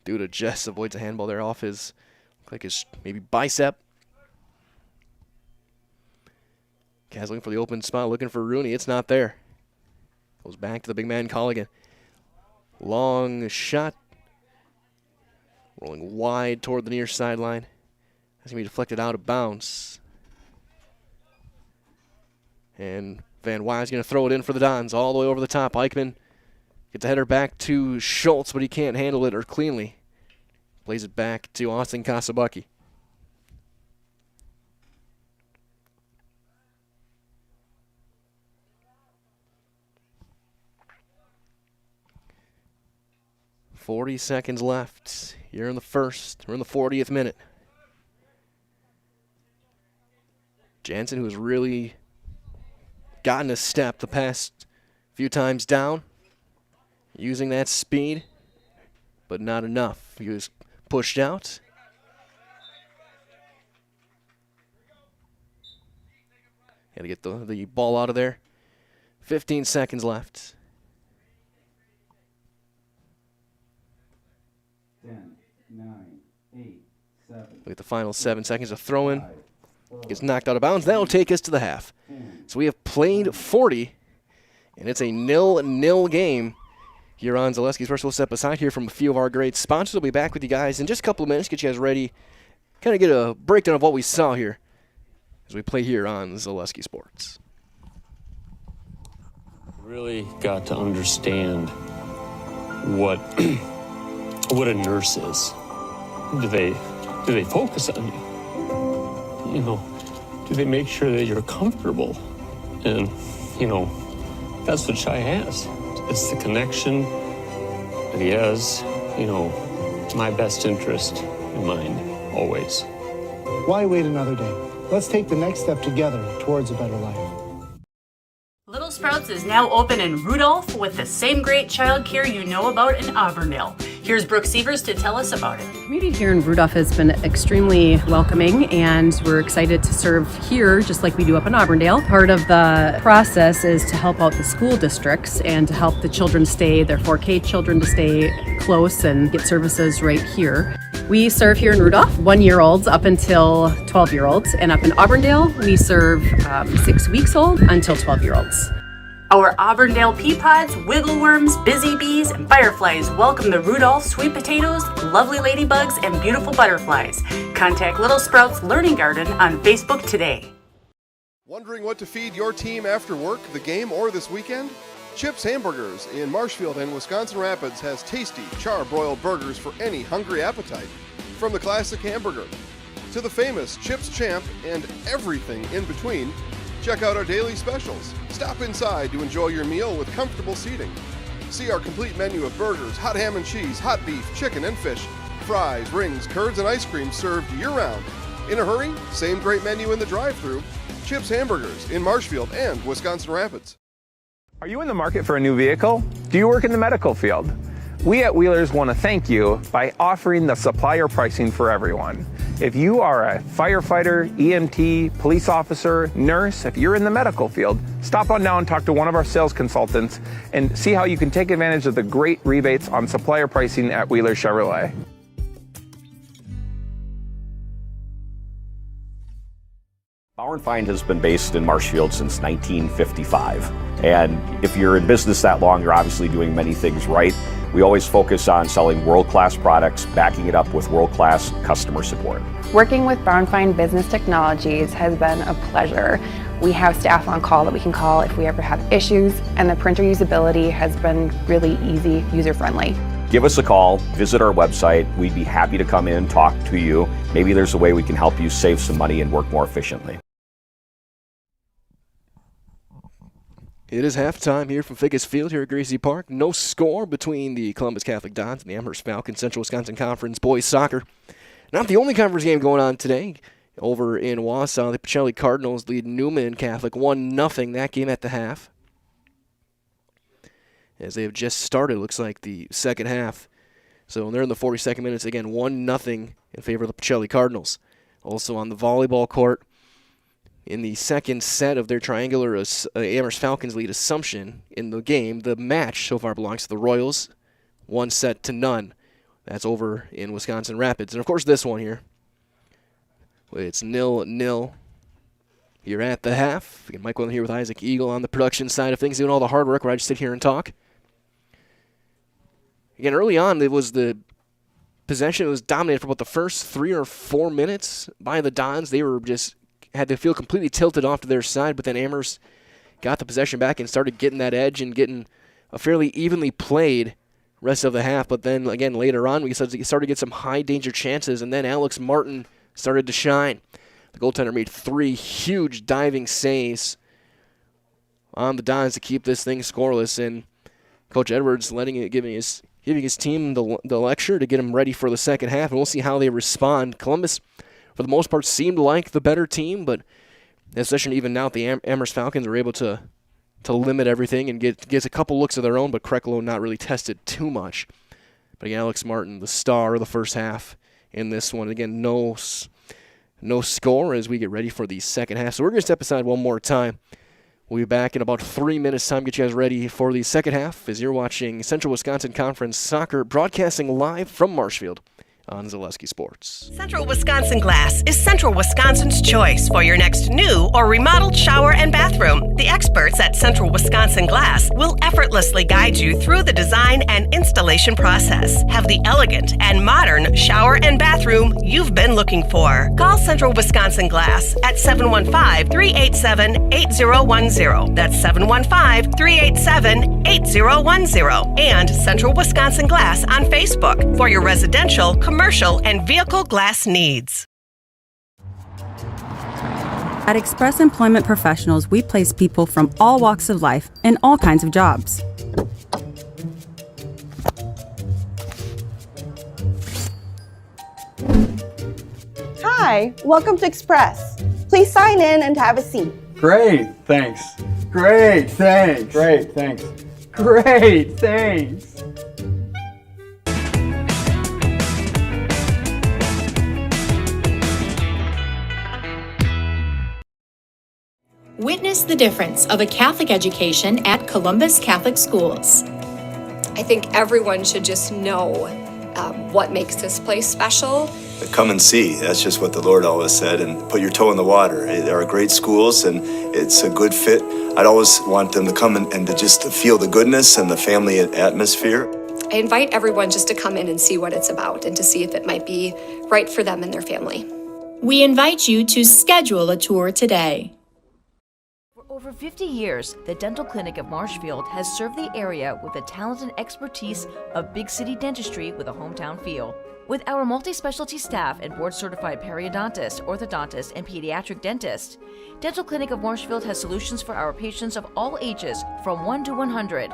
Duda just avoids a handball there off his, like his maybe bicep. Kaz looking for the open spot, looking for Rooney. It's not there. Goes back to the big man Colligan. Long shot. Rolling wide toward the near sideline. That's going to be deflected out of bounds. And Van Wy's going to throw it in for the Dons all the way over the top. Eichmann gets the header back to Schultz, but he can't handle it or cleanly. Plays it back to Austin Kasabucky. .40 seconds left here in the first. We're in the 40th minute. Jansen, who's really gotten a step the past few times down, using that speed, but not enough. He was pushed out. Had to get the ball out of there. 15 seconds left. 10, 9, 8, 7. Look at the final 7 seconds of throw-in. Gets knocked out of bounds. That'll take us to the half. So we have played 40, and it's a 0-0 game here on Zaleski's. First, we'll step aside here from a few of our great sponsors. We'll be back with you guys in just a couple of minutes, get you guys ready, kind of get a breakdown of what we saw here as we play here on Zaleski Sports. Really got to understand what what a nurse is. Do they focus on you? You know, do they make sure that you're comfortable? And, you know, that's what Shai has. It's the connection that he has, you know, my best interest in mind, always. Why wait another day? Let's take the next step together towards a better life. Little Sprouts is now open in Rudolph with the same great childcare you know about in Auburndale. Here's Brooke Sievers to tell us about it. The community here in Rudolph has been extremely welcoming, and we're excited to serve here just like we do up in Auburndale. Part of the process is to help out the school districts and to help the children stay, their 4K children to stay close and get services right here. We serve here in Rudolph 1-year-olds up until 12-year-olds, and up in Auburndale we serve 6 weeks old until 12-year-olds. Our Auburndale pea pods, wiggleworms, busy bees, and fireflies welcome the Rudolph sweet potatoes, lovely ladybugs, and beautiful butterflies. Contact Little Sprouts Learning Garden on Facebook today. Wondering what to feed your team after work, the game, or this weekend? Chips Hamburgers in Marshfield and Wisconsin Rapids has tasty, char-broiled burgers for any hungry appetite. From the classic hamburger to the famous Chips Champ and everything in between, check out our daily specials. Stop inside to enjoy your meal with comfortable seating. See our complete menu of burgers, hot ham and cheese, hot beef, chicken and fish, fries, rings, curds, and ice cream served year-round. In a hurry? Same great menu in the drive-thru. Chips Hamburgers in Marshfield and Wisconsin Rapids. Are you in the market for a new vehicle? Do you work in the medical field? We at Wheelers want to thank you by offering the supplier pricing for everyone. If you are a firefighter, EMT, police officer, nurse, if you're in the medical field, stop on down and talk to one of our sales consultants and see how you can take advantage of the great rebates on supplier pricing at Wheelers Chevrolet. Bauer & Feind has been based in Marshfield since 1955. And if you're in business that long, you're obviously doing many things right. We always focus on selling world-class products, backing it up with world-class customer support. Working with Bauer & Feind Business Technologies has been a pleasure. We have staff on call that we can call if we ever have issues, and the printer usability has been really easy, user-friendly. Give us a call, visit our website. We'd be happy to come in, talk to you. Maybe there's a way we can help you save some money and work more efficiently. It is halftime here from Fickus Field here at Gracie Park. No score between the Columbus Catholic Dons and the Amherst Falcons Central Wisconsin Conference boys soccer. Not the only conference game going on today. Over in Wausau, the Pacelli Cardinals lead Newman Catholic 1-0 that game at the half. As they have just started, looks like the second half. So they're in the 42nd minutes again, 1-0 in favor of the Pacelli Cardinals. Also on the volleyball court, in the second set of their triangular Amherst Falcons lead Assumption in the game, the match so far belongs to the Royals, 1-0. That's over in Wisconsin Rapids. And of course this one here, it's 0-0 here at the half. Again, Mike Willen here with Isaac Eagle on the production side of things, doing all the hard work where I just sit here and talk. Again, early on, it was the possession was dominated for about the first 3 or 4 minutes by the Dons. They were just had the field completely tilted off to their side, but then Amherst got the possession back and started getting that edge and getting a fairly evenly played rest of the half. But then, again, later on, we started to get some high-danger chances, and then Alex Martin started to shine. The goaltender made 3 huge diving saves on the Dons to keep this thing scoreless, and Coach Edwards giving his team the lecture to get them ready for the second half, and we'll see how they respond. Columbus, for the most part, seemed like the better team, but especially even now, the Amherst Falcons were able to limit everything and get a couple looks of their own, but Kreklo not really tested too much. But again, Alex Martin, the star of the first half in this one. Again, no score as we get ready for the second half. So we're going to step aside one more time. We'll be back in about 3 minutes' time. Get you guys ready for the second half as you're watching Central Wisconsin Conference Soccer, broadcasting live from Marshfield on Zaleski Sports. Central Wisconsin Glass is Central Wisconsin's choice for your next new or remodeled shower and bathroom. The experts at Central Wisconsin Glass will effortlessly guide you through the design and installation process. Have the elegant and modern shower and bathroom you've been looking for. Call Central Wisconsin Glass at 715-387-8010. That's 715-387-8010. And Central Wisconsin Glass on Facebook for your residential, commercial, and vehicle glass needs. At Express Employment Professionals, we place people from all walks of life in all kinds of jobs. Hi, welcome to Express. Please sign in and have a seat. Great, thanks. Great, thanks. Great, thanks. Great, thanks. Witness the difference of a Catholic education at Columbus Catholic Schools. I think everyone should just know what makes this place special. Come and see. That's just what the Lord always said, and put your toe in the water. There are great schools, and it's a good fit. I'd always want them to come and to just feel the goodness and the family atmosphere. I invite everyone just to come in and see what it's about and to see if it might be right for them and their family. We invite you to schedule a tour today. For over 50 years, the Dental Clinic of Marshfield has served the area with the talent and expertise of big city dentistry with a hometown feel. With our multi-specialty staff and board-certified periodontist, orthodontist, and pediatric dentist, Dental Clinic of Marshfield has solutions for our patients of all ages from 1 to 100.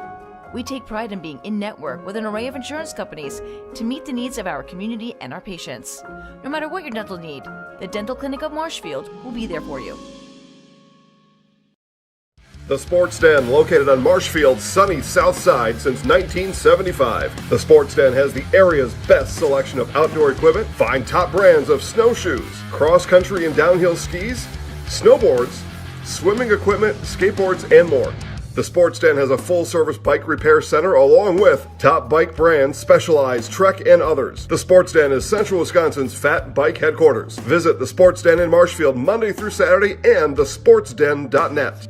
We take pride in being in-network with an array of insurance companies to meet the needs of our community and our patients. No matter what your dental need, the Dental Clinic of Marshfield will be there for you. The Sports Den, located on Marshfield's sunny south side since 1975. The Sports Den has the area's best selection of outdoor equipment. Find top brands of snowshoes, cross-country and downhill skis, snowboards, swimming equipment, skateboards, and more. The Sports Den has a full-service bike repair center along with top bike brands, Specialized, Trek, and others. The Sports Den is Central Wisconsin's fat bike headquarters. Visit the Sports Den in Marshfield Monday through Saturday and thesportsden.net.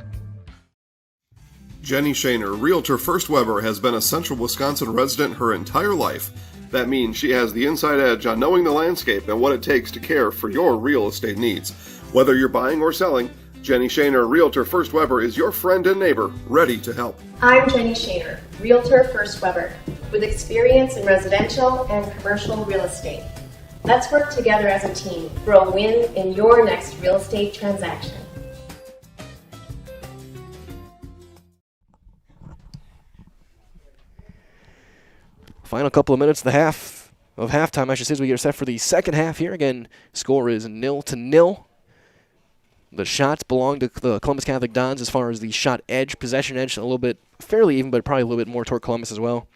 Jenny Shaner, Realtor First Weber, has been a Central Wisconsin resident her entire life. That means she has the inside edge on knowing the landscape and what it takes to care for your real estate needs. Whether you're buying or selling, Jenny Shaner, Realtor First Weber, is your friend and neighbor, ready to help. I'm Jenny Shaner, Realtor First Weber, with experience in residential and commercial real estate. Let's work together as a team for a win in your next real estate transaction. Final couple of minutes of halftime, I should say, as we get set for the second half here. Again, score is 0-0. The shots belong to the Columbus Catholic Dons as far as the shot edge, possession edge, a little bit fairly even, but probably a little bit more toward Columbus as well.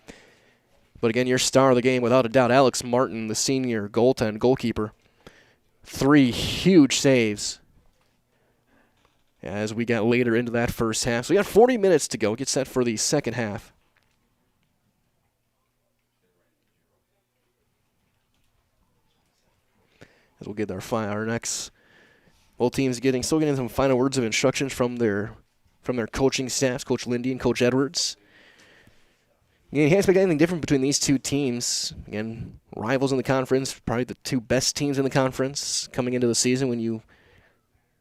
But again, your star of the game, without a doubt, Alex Martin, the senior goalkeeper. 3 huge saves as we got later into that first half. So we got 40 minutes to go. Get set for the second half. As we'll get our next. Both teams still getting some final words of instructions from their coaching staffs, Coach Lindy and Coach Edwards. Again, you can't expect anything different between these two teams. Again, rivals in the conference, probably the 2 best teams in the conference coming into the season.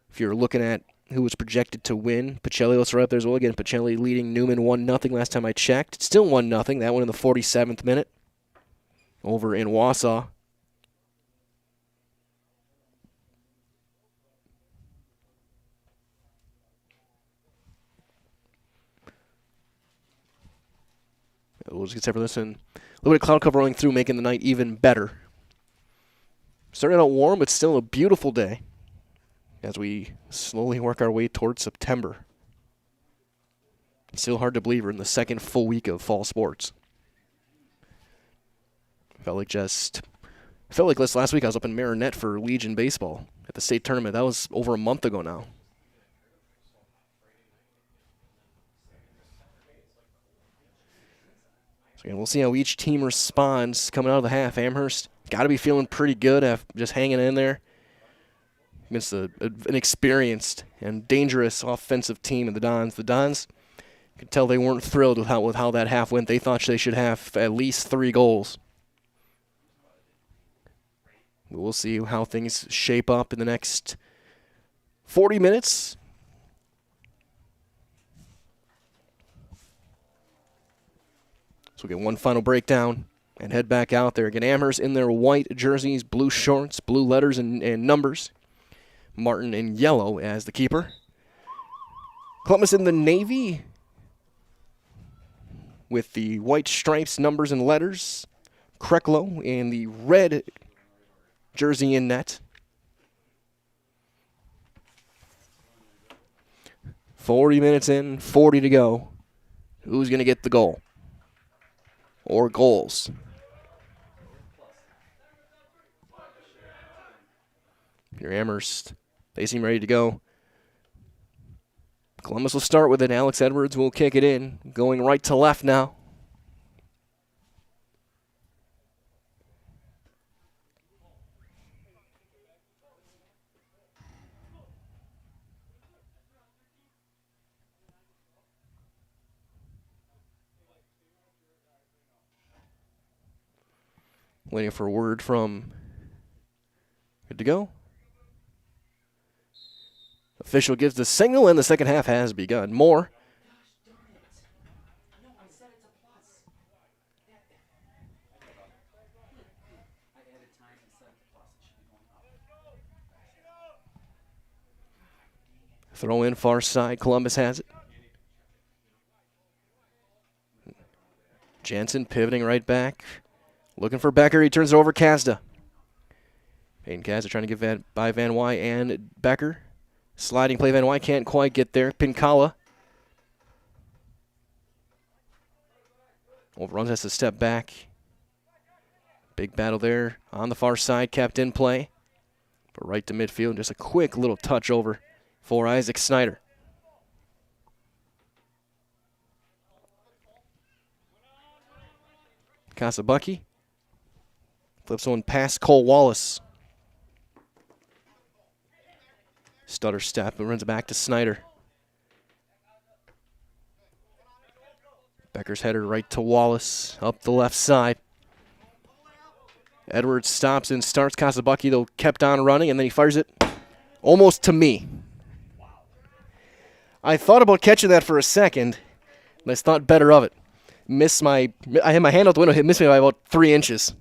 If you're looking at who was projected to win, Pacelli, let's right up there as well. Again, Pacelli leading Newman 1-0 last time I checked. It's still 1-0. That one in the 47th minute over in Wausau. We'll just get set for this, and a little bit of cloud cover rolling through, making the night even better. Starting out warm, but still a beautiful day as we slowly work our way towards September. Still hard to believe we're in the second full week of fall sports. Felt like this last week I was up in Marinette for Legion Baseball at the state tournament. That was over a month ago now. And we'll see how each team responds coming out of the half. Amherst got to be feeling pretty good after just hanging in there against an experienced and dangerous offensive team in the Dons. The Dons, you could tell they weren't thrilled with how that half went. They thought they should have at least 3 goals. We'll see how things shape up in the next 40 minutes. So we'll get one final breakdown and head back out there. Again, Amherst in their white jerseys, blue shorts, blue letters and numbers. Martin in yellow as the keeper. Columbus in the navy with the white stripes, numbers, and letters. Kreklo in the red jersey in net. 40 minutes in, 40 to go. Who's going to get the goal? Or goals? Your Amherst, they seem ready to go. Columbus will start with it. Alex Edwards will kick it in, going right to left now. Waiting for a word from good to go. Official gives the signal, and the second half has begun. More. Throw in far side. Columbus has it. Jansen pivoting right back. Looking for Becker. He turns it over Kazda. Peyton Kazda trying to give that by Van Wy and Becker. Sliding play. Van Wy can't quite get there. Pincala. Overruns, has to step back. Big battle there on the far side. Kept in play. But right to midfield. Just a quick little touch over for Isaac Snyder. Kasabucky. Flips one past Cole Wallace. Stutter step and runs it back to Snyder. Becker's header right to Wallace, up the left side. Edwards stops and starts. Kasabucky, though, kept on running, and then he fires it almost to me. I thought about catching that for a second, and I thought better of it. I had my hand out the window, it missed me by about 3 inches.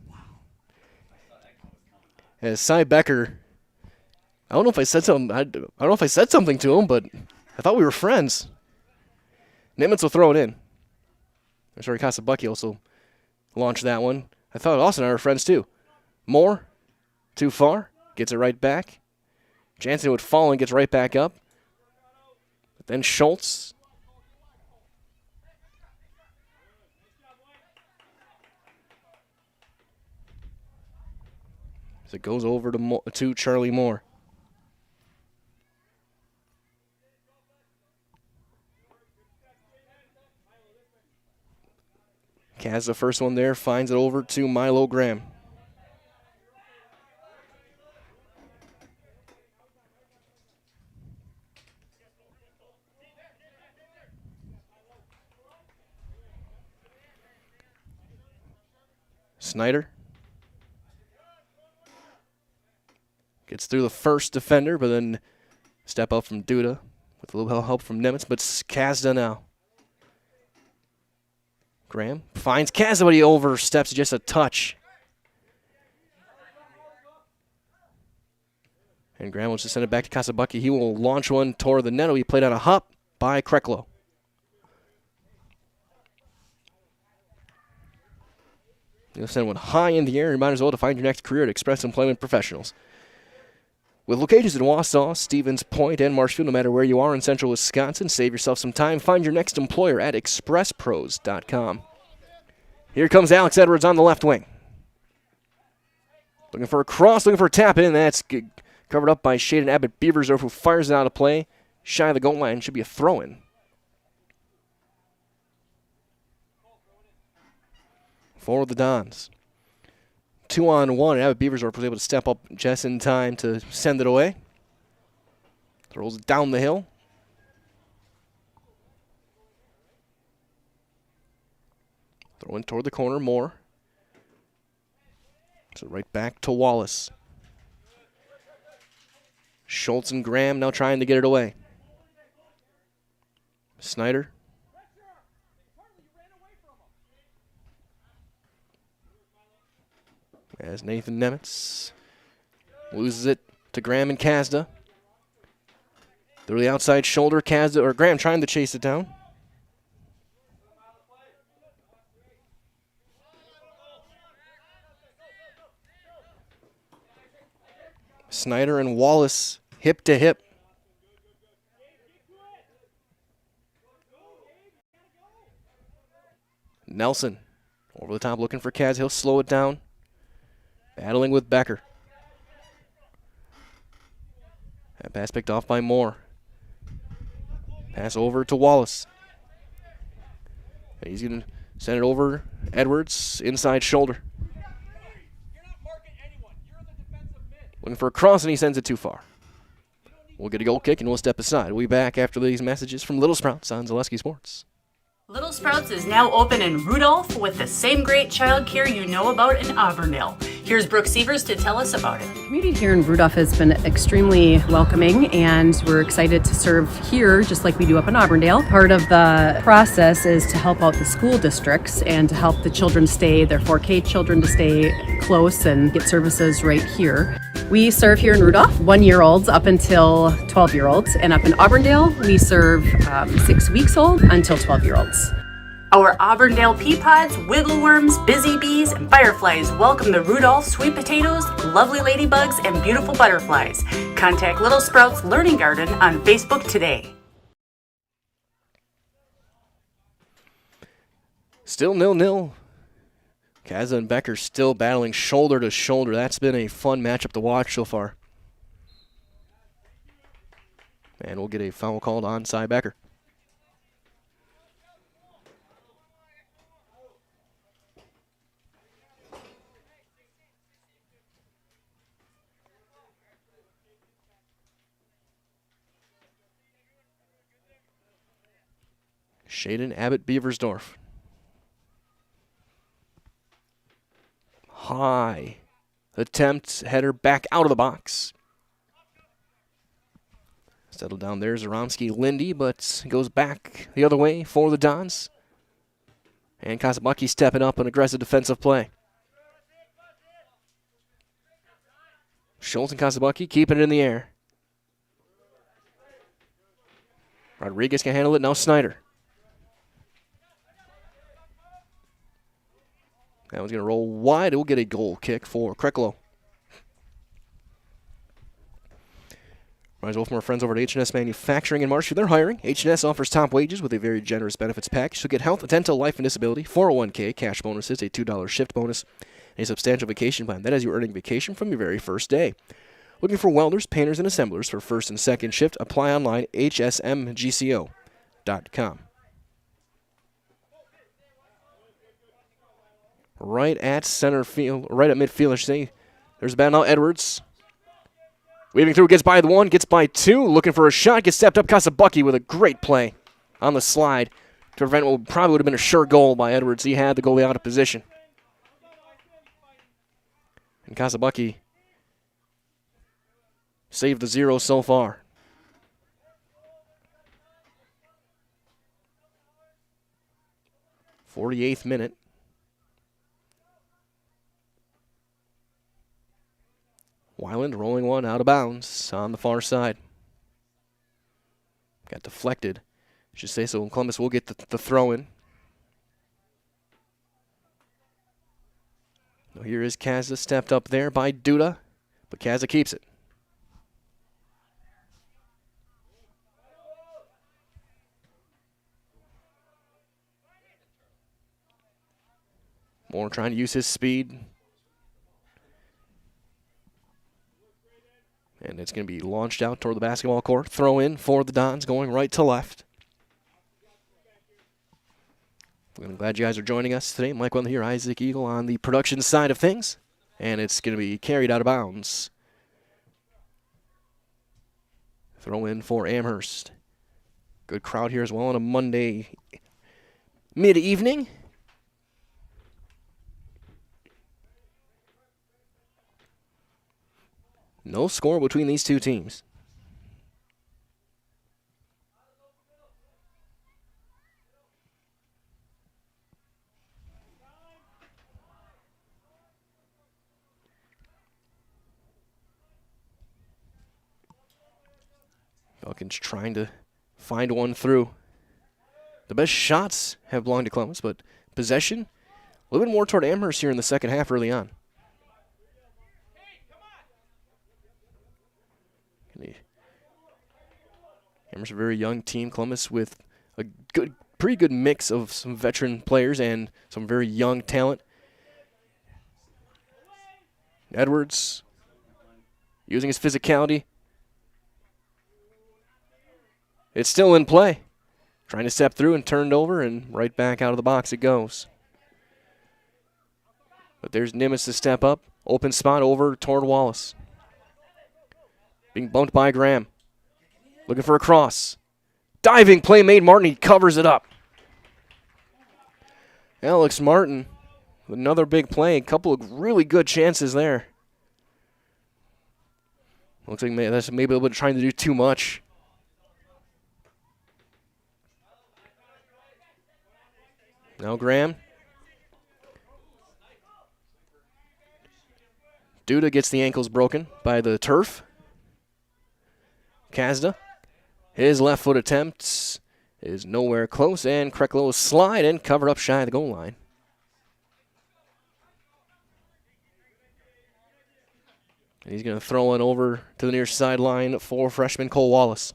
As Cy Becker, I don't know if I said something. I don't know if I said something to him, but I thought we were friends. Nimitz will throw it in. Sorry, Kasabucky also launched that one. I thought Austin and I were friends too. Moore, too far, gets it right back. Jansen would fall and gets right back up. But then Schultz. As it goes over to Charlie Moore. Kaz, the first one there, finds it over to Milo Graham. Snyder gets through the first defender, but then step up from Duda with a little help from Nimitz, but Kazda now. Graham finds Kazda, but he oversteps just a touch. And Graham wants to send it back to Kasabucky. He will launch one toward the net. He played on a hop by Kreklo. You'll send one high in the air. You might as well to find your next career at Express Employment Professionals. With locations in Wausau, Stevens Point, and Marshfield, no matter where you are in central Wisconsin, save yourself some time. Find your next employer at expresspros.com. Here comes Alex Edwards on the left wing. Looking for a cross, looking for a tap in. That's covered up by Shaden Abbott Beaversdorf, who fires it out of play. Shy of the goal line, should be a throw-in. For the Dons. 2-on-1, and Abbott Beaversdorf was able to step up just in time to send it away. Throws it down the hill. Throw in toward the corner, Moore. So right back to Wallace. Schultz and Graham now trying to get it away. Snyder. As Nathan Nemitz loses it to Graham and Kazda. Through the outside shoulder, Kazda or Graham trying to chase it down. Snyder and Wallace hip to hip. Nelson over the top looking for Kaz. He'll slow it down. Battling with Becker. That pass picked off by Moore. Pass over to Wallace. He's going to send it over Edwards, inside shoulder. Looking for a cross, and he sends it too far. We'll get a goal kick, and we'll step aside. We'll be back after these messages from Little Sprouts on Zaleski Sports. Little Sprouts is now open in Rudolph with the same great child care you know about in Auburndale. Here's Brooke Sievers to tell us about it. The community here in Rudolph has been extremely welcoming, and we're excited to serve here just like we do up in Auburndale. Part of the process is to help out the school districts and to help the children stay, their 4K children to stay close and get services right here. We serve here in Rudolph 1-year-olds up until 12-year-olds, and up in Auburndale we serve 6 weeks old until 12-year-olds. Our Auburndale pea pods, wiggle worms, busy bees, and fireflies welcome the Rudolph sweet potatoes, lovely ladybugs, and beautiful butterflies. Contact Little Sprouts Learning Garden on Facebook today. Still 0-0. Kazda and Becker still battling shoulder to shoulder. That's been a fun matchup to watch so far. And we'll get a foul called on Cy Becker. Shaden Abbott Beaversdorf. High attempt, header back out of the box. Settled down there, Zaromski Lindy, but goes back the other way for the Dons. And Kazabuki stepping up an aggressive defensive play. Schultz and Kazabuki keeping it in the air. Rodriguez can handle it, now Snyder. That one's going to roll wide. It will get a goal kick for Kreklo. Reminds well from our friends over at H&S Manufacturing in Marshfield. They're hiring. H&S offers top wages with a very generous benefits package. So get health, dental, life, and disability, 401k, cash bonuses, a $2 shift bonus, and a substantial vacation plan. That is you earning vacation from your very first day. Looking for welders, painters, and assemblers for first and second shift? Apply online, hsmgco.com. Right at center field, right at midfield, I should say. There's a bat now, Edwards. Weaving through, gets by the one, gets by two, looking for a shot, gets stepped up. Kasabuki with a great play on the slide to prevent what probably would have been a sure goal by Edwards. He had the goalie out of position. And Kasabuki saved the 0 so far. '48th minute. Weiland rolling one out of bounds on the far side. Got deflected, I should say, so Columbus will get the throw in. Now here is Kaza, stepped up there by Duda, but Kaza keeps it. Moore trying to use his speed. And it's going to be launched out toward the basketball court. Throw in for the Dons, going right to left. I'm glad you guys are joining us today. Mike Wendell here, Isaac Eagle on the production side of things. And it's going to be carried out of bounds. Throw in for Amherst. Good crowd here as well on a Monday mid-evening. No score between these two teams. Falcons trying to find one through. The best shots have belonged to Columbus, but possession, a little bit more toward Amherst here in the second half early on. Amherst a very young team. Columbus with a pretty good mix of some veteran players and some very young talent. Edwards using his physicality. It's still in play. Trying to step through and turned over, and right back out of the box it goes. But there's Nimitz to step up. Open spot over toward Wallace. Being bumped by Graham. Looking for a cross. Diving play made. Martin, he covers it up. Alex Martin, another big play. A couple of really good chances there. Looks like that's maybe a little bit trying to do too much. Now Graham. Duda gets the ankles broken by the turf. Kazda. His left foot attempt is nowhere close, and Kreklo will slide and cover up shy of the goal line. And he's going to throw it over to the near sideline for freshman Cole Wallace.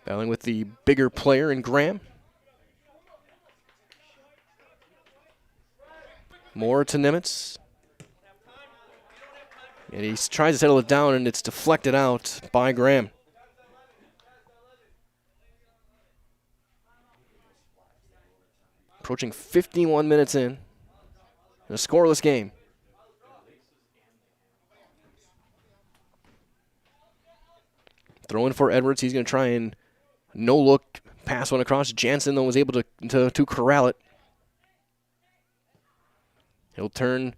Battling with the bigger player in Graham. More to Nimitz. And he tries to settle it down, and it's deflected out by Graham. Approaching 51 minutes in a scoreless game. Throw in for Edwards. He's going to try and no-look pass one across. Jansen, though, was able to corral it. He'll turn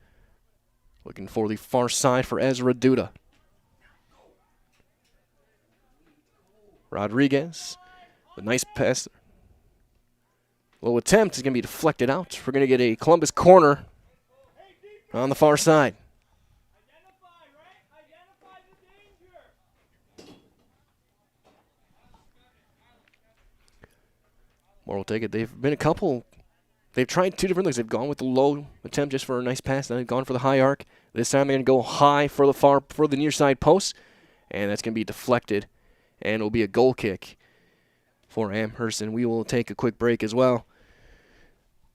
Looking for the far side for Ezra Duda. Rodriguez, a nice pass. Low attempt is going to be deflected out. We're going to get a Columbus corner on the far side. Moore will take it. They've been a couple. They've tried two different things. They've gone with the low attempt just for a nice pass. Then they've gone for the high arc. This time they're going to go high for the near side post, and that's going to be deflected, and it'll be a goal kick for Amherst. And we will take a quick break as well.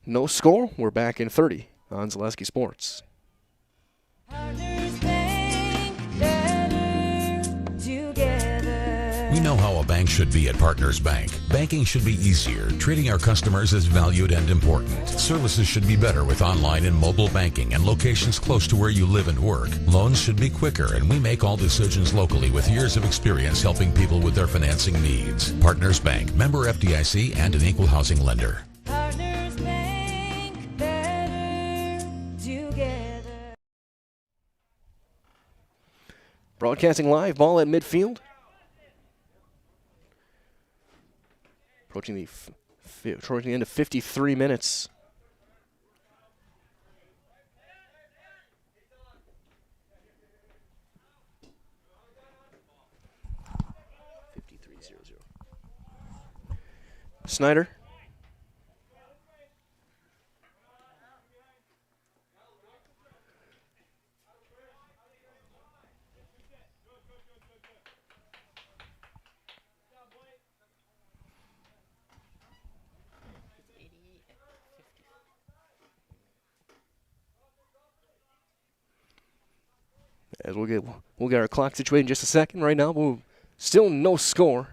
No score. We're back in 30 on Zaleski Sports. We know how a bank should be at Partners Bank. Banking should be easier, treating our customers as valued and important. Services should be better with online and mobile banking and locations close to where you live and work. Loans should be quicker, and we make all decisions locally with years of experience helping people with their financing needs. Partners Bank, member FDIC, and an equal housing lender. Partners Bank, better together. Broadcasting live, ball at midfield. Approaching the end of 53 minutes. Snyder. As we'll get our clock situated in just a second. Right now, still no score.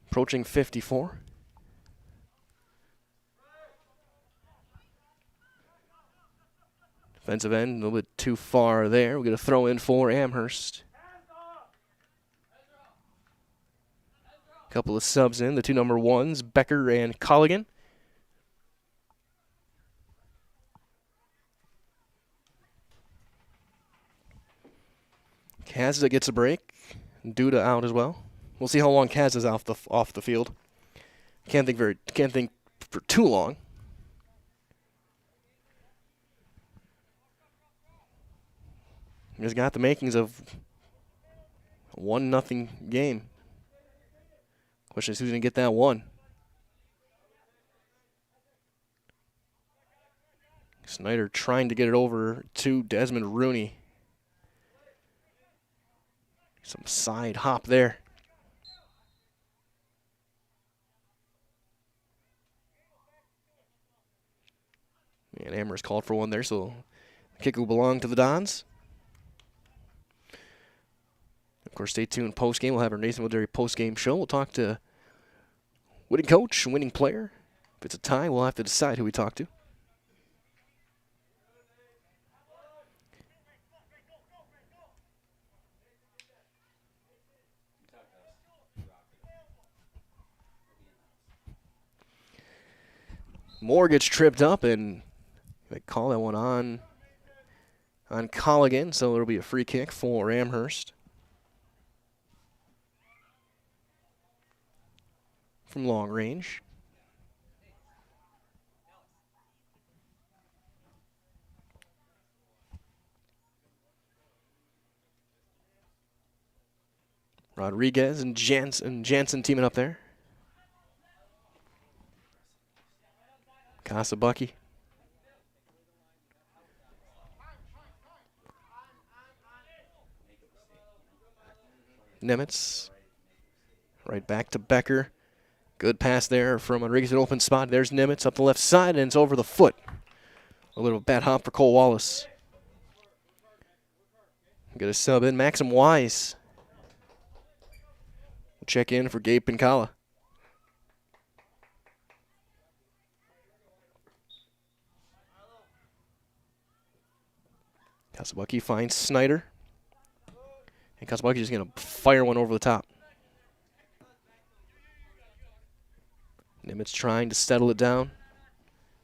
Approaching 54. Defensive end, a little bit too far there. We're going to throw in for Amherst. Couple of subs in, the two number ones, Becker and Colligan. Kazza gets a break. Duda out as well. We'll see how long Kaz is off the field. Can't think for too long. He's got the makings of a 1-0 game. Question is who's going to get that one. Snyder trying to get it over to Desmond Rooney. Some side hop there. And Amherst called for one there, so the kick will belong to the Dons. Of course, stay tuned post-game. We'll have our Nathanville Dairy post-game show. We'll talk to winning coach, winning player. If it's a tie, we'll have to decide who we talk to. Moore gets tripped up, and they call that one on Colligan, so it'll be a free kick for Amherst. From long range. Rodriguez and Jansen teaming up there. Casabucky. Nemitz. Right back to Becker. Good pass there from Rodriguez, an open spot. There's Nimitz up the left side, and it's over the foot. A little bad hop for Cole Wallace. Get a sub in. Maxim Wise. We'll check in for Gabe Pincala. Kasabucky finds Snyder. And Kasabucky's just going to fire one over the top. Nimitz trying to settle it down.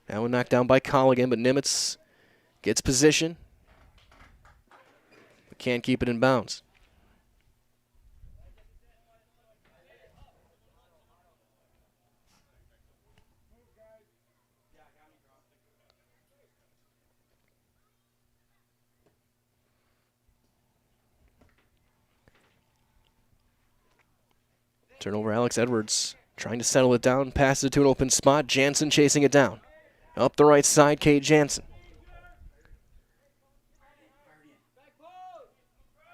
Now knocked down by Colligan, but Nimitz gets position. But can't keep it in bounds. Turnover, Alex Edwards trying to settle it down, passes it to an open spot. Jansen chasing it down. Up the right side, Kate Jansen.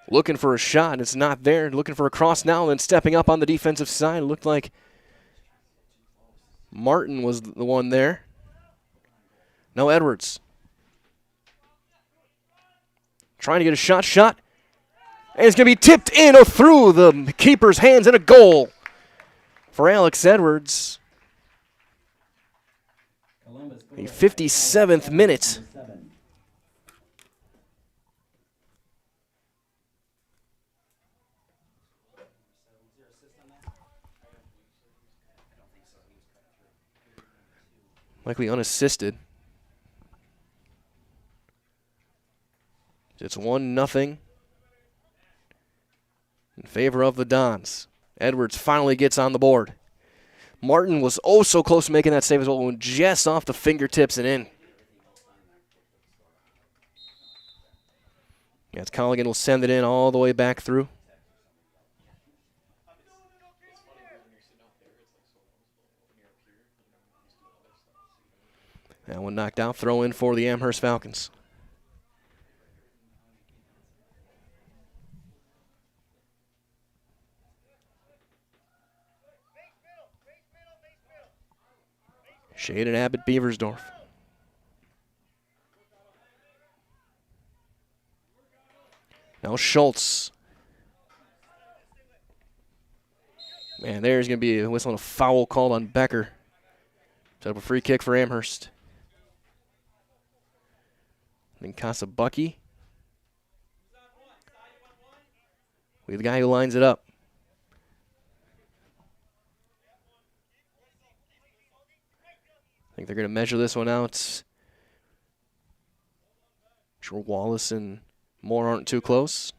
Looking for a shot, it's not there. Looking for a cross now, and stepping up on the defensive side. It looked like Martin was the one there. No, Edwards. Trying to get a shot. And it's going to be tipped in or through the keeper's hands, and a goal for Alex Edwards. The 57th minute. Likely unassisted. It's 1-0 in favor of the Dons. Edwards finally gets on the board. Martin was oh so close to making that save as well, just off the fingertips and in. Yes, Colligan will send it in all the way back through. That one knocked out. Throw in for the Amherst Falcons. Shade and Abbott Beaversdorf. Now Schultz. Man, there's going to be a whistle and a foul called on Becker. Set up a free kick for Amherst. Then Kasabucky. We have the guy who lines it up. I think they're going to measure this one out. Sure Wallace and Moore aren't too close.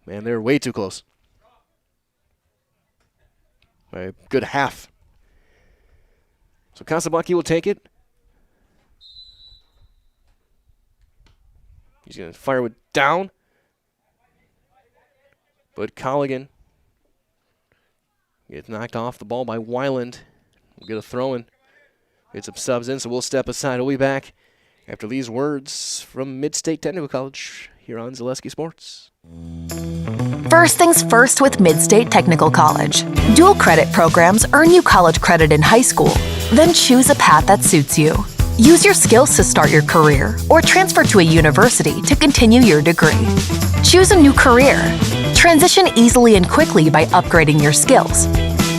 Man, they're way too close. By a good half. So Kasabucky will take it. He's going to fire it down. But Colligan gets knocked off the ball by Weiland. We'll get a throw in. Get some subs in, so we'll step aside. We'll be back after these words from Mid-State Technical College here on Zaleski Sports. First things first with Mid-State Technical College. Dual credit programs earn you college credit in high school. Then choose a path that suits you. Use your skills to start your career or transfer to a university to continue your degree. Choose a new career. Transition easily and quickly by upgrading your skills.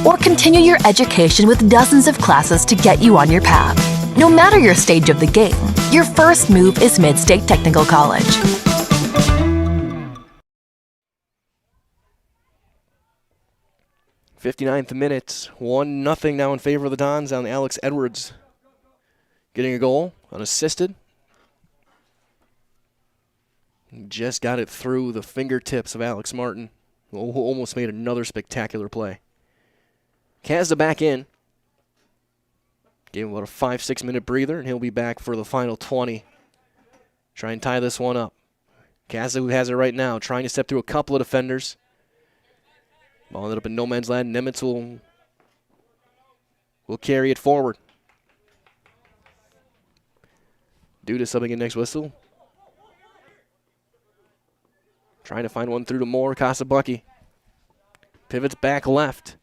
Or continue your education with dozens of classes to get you on your path. No matter your stage of the game, your first move is Mid-State Technical College. 59th minute, 1-0 now in favor of the Dons on Alex Edwards. Getting a goal, unassisted. Just got it through the fingertips of Alex Martin, who almost made another spectacular play. Kazda back in. Gave him about a 5-6 minute breather, and he'll be back for the final 20. Try and tie this one up. Kazda, who has it right now, trying to step through a couple of defenders. Ball ended up in no man's land. Nimitz will carry it forward. Duda subbing in next whistle. Trying to find one through to Moore. Kasabucky pivots back left.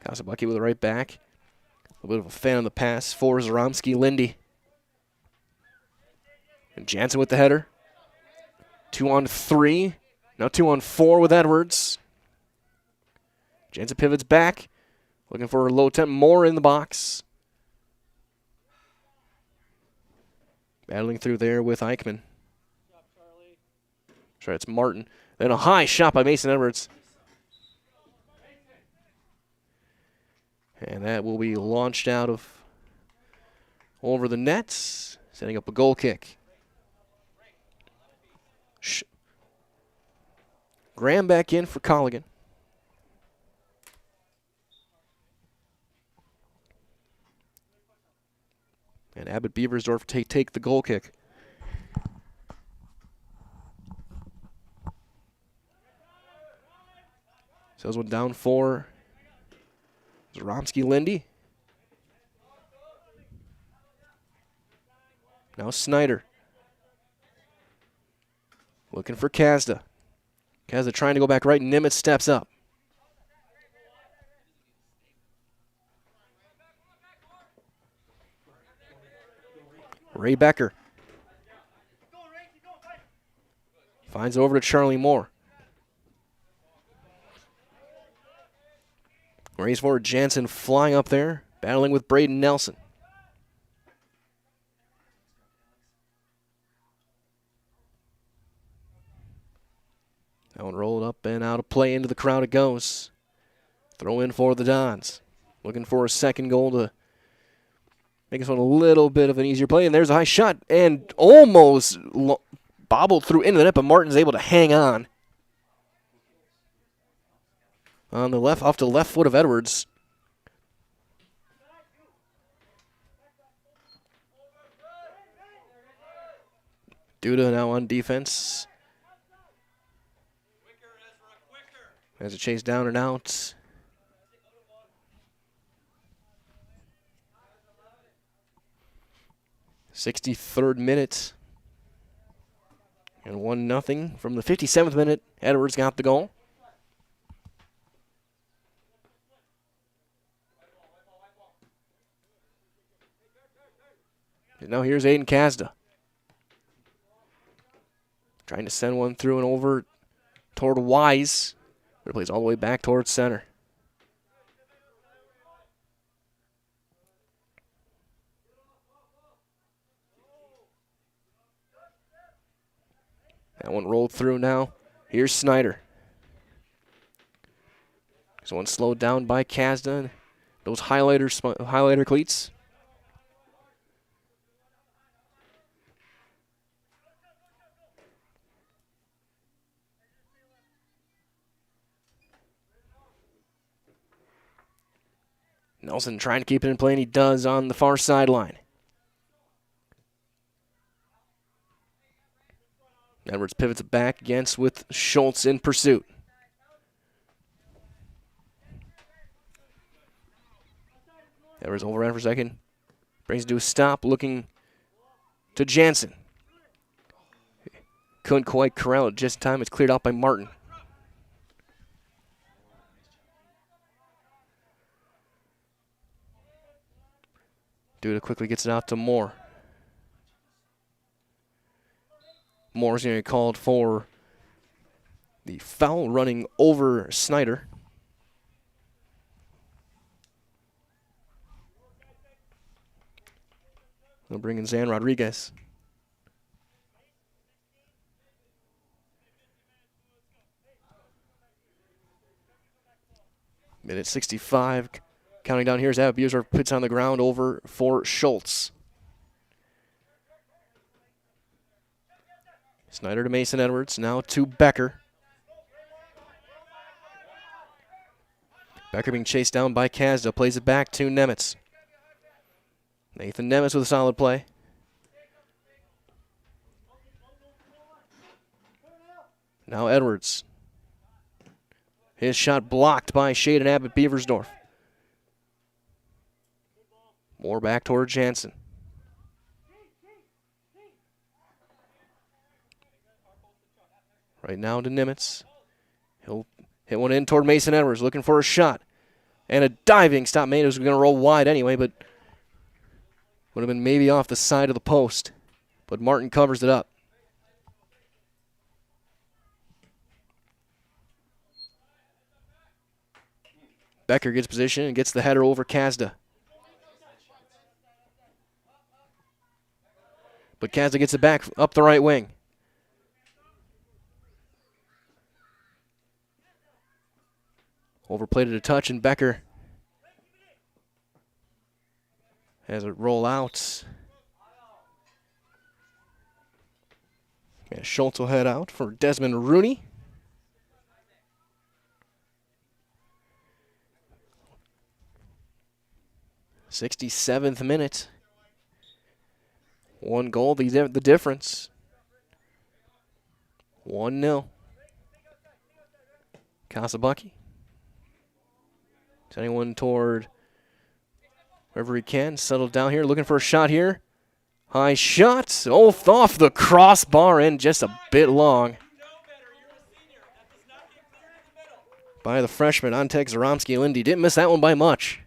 Kasabucky with the right back. A little bit of a fan on the pass for Zaromski. Lindy. And Jansen with the header. 2-on-3. Now 2-on-4 with Edwards. Jansen pivots back. Looking for a low temp. More in the box. Battling through there with Eichmann. Sorry, it's Martin. Then a high shot by Mason Edwards. And that will be launched out of over the nets, setting up a goal kick. Graham back in for Colligan. And Abbott Beaversdorf take the goal kick. So this one down for Zoromsky Lindy. Now Snyder. Looking for Kazda. Kazda trying to go back right. Nimitz steps up. Ray Becker. Finds it over to Charlie Moore. Race forward, Jansen flying up there, battling with Braden Nelson. That one rolled up and out of play. Into the crowd it goes. Throw in for the Dons. Looking for a second goal to make this one a little bit of an easier play. And there's a high shot and almost bobbled through into the net, but Martin's able to hang on. On the left, off to the left foot of Edwards. Duda now on defense. As a chase down and out. '63rd minute. And 1-0 from the 57th minute. Edwards got the goal. And now here's Aiden Kazda. Trying to send one through and over toward Wise. But it plays all the way back towards center. That one rolled through now. Here's Snyder. This one slowed down by Kazda. Those highlighter cleats. Nelson trying to keep it in play, and he does on the far sideline. Edwards pivots it back against with Schultz in pursuit. Edwards overran for a second. Brings it to a stop, looking to Jansen. Couldn't quite corral it just in time. It's cleared out by Martin. Duda quickly gets it out to Moore. Moore's going to be called for the foul running over Snyder. They'll bring in Zan Rodriguez. Minute 65. Counting down here as Abuser puts on the ground over for Schultz. Snyder to Mason Edwards, now to Becker. Becker being chased down by Kazda, plays it back to Nemitz. Nathan Nemitz with a solid play. Now Edwards. His shot blocked by Shaden Abbott Beaversdorf. More back toward Jansen. Right now to Nimitz. He'll hit one in toward Mason Edwards, looking for a shot. And a diving stop made. It was going to roll wide anyway, but would have been maybe off the side of the post. But Martin covers it up. Becker gets position and gets the header over Kazda. But Kazda gets it back up the right wing. Overplayed it a touch, and Becker has it roll out. And Schultz will head out for Desmond Rooney. '67th minute. 1 goal, the difference. 1-0. Kasabucky. Sending one toward wherever he can. Settled down here, looking for a shot here. High shot. Off the crossbar and just a bit long. By the freshman, Antek Zaromsky-Lindy. Didn't miss that one by much.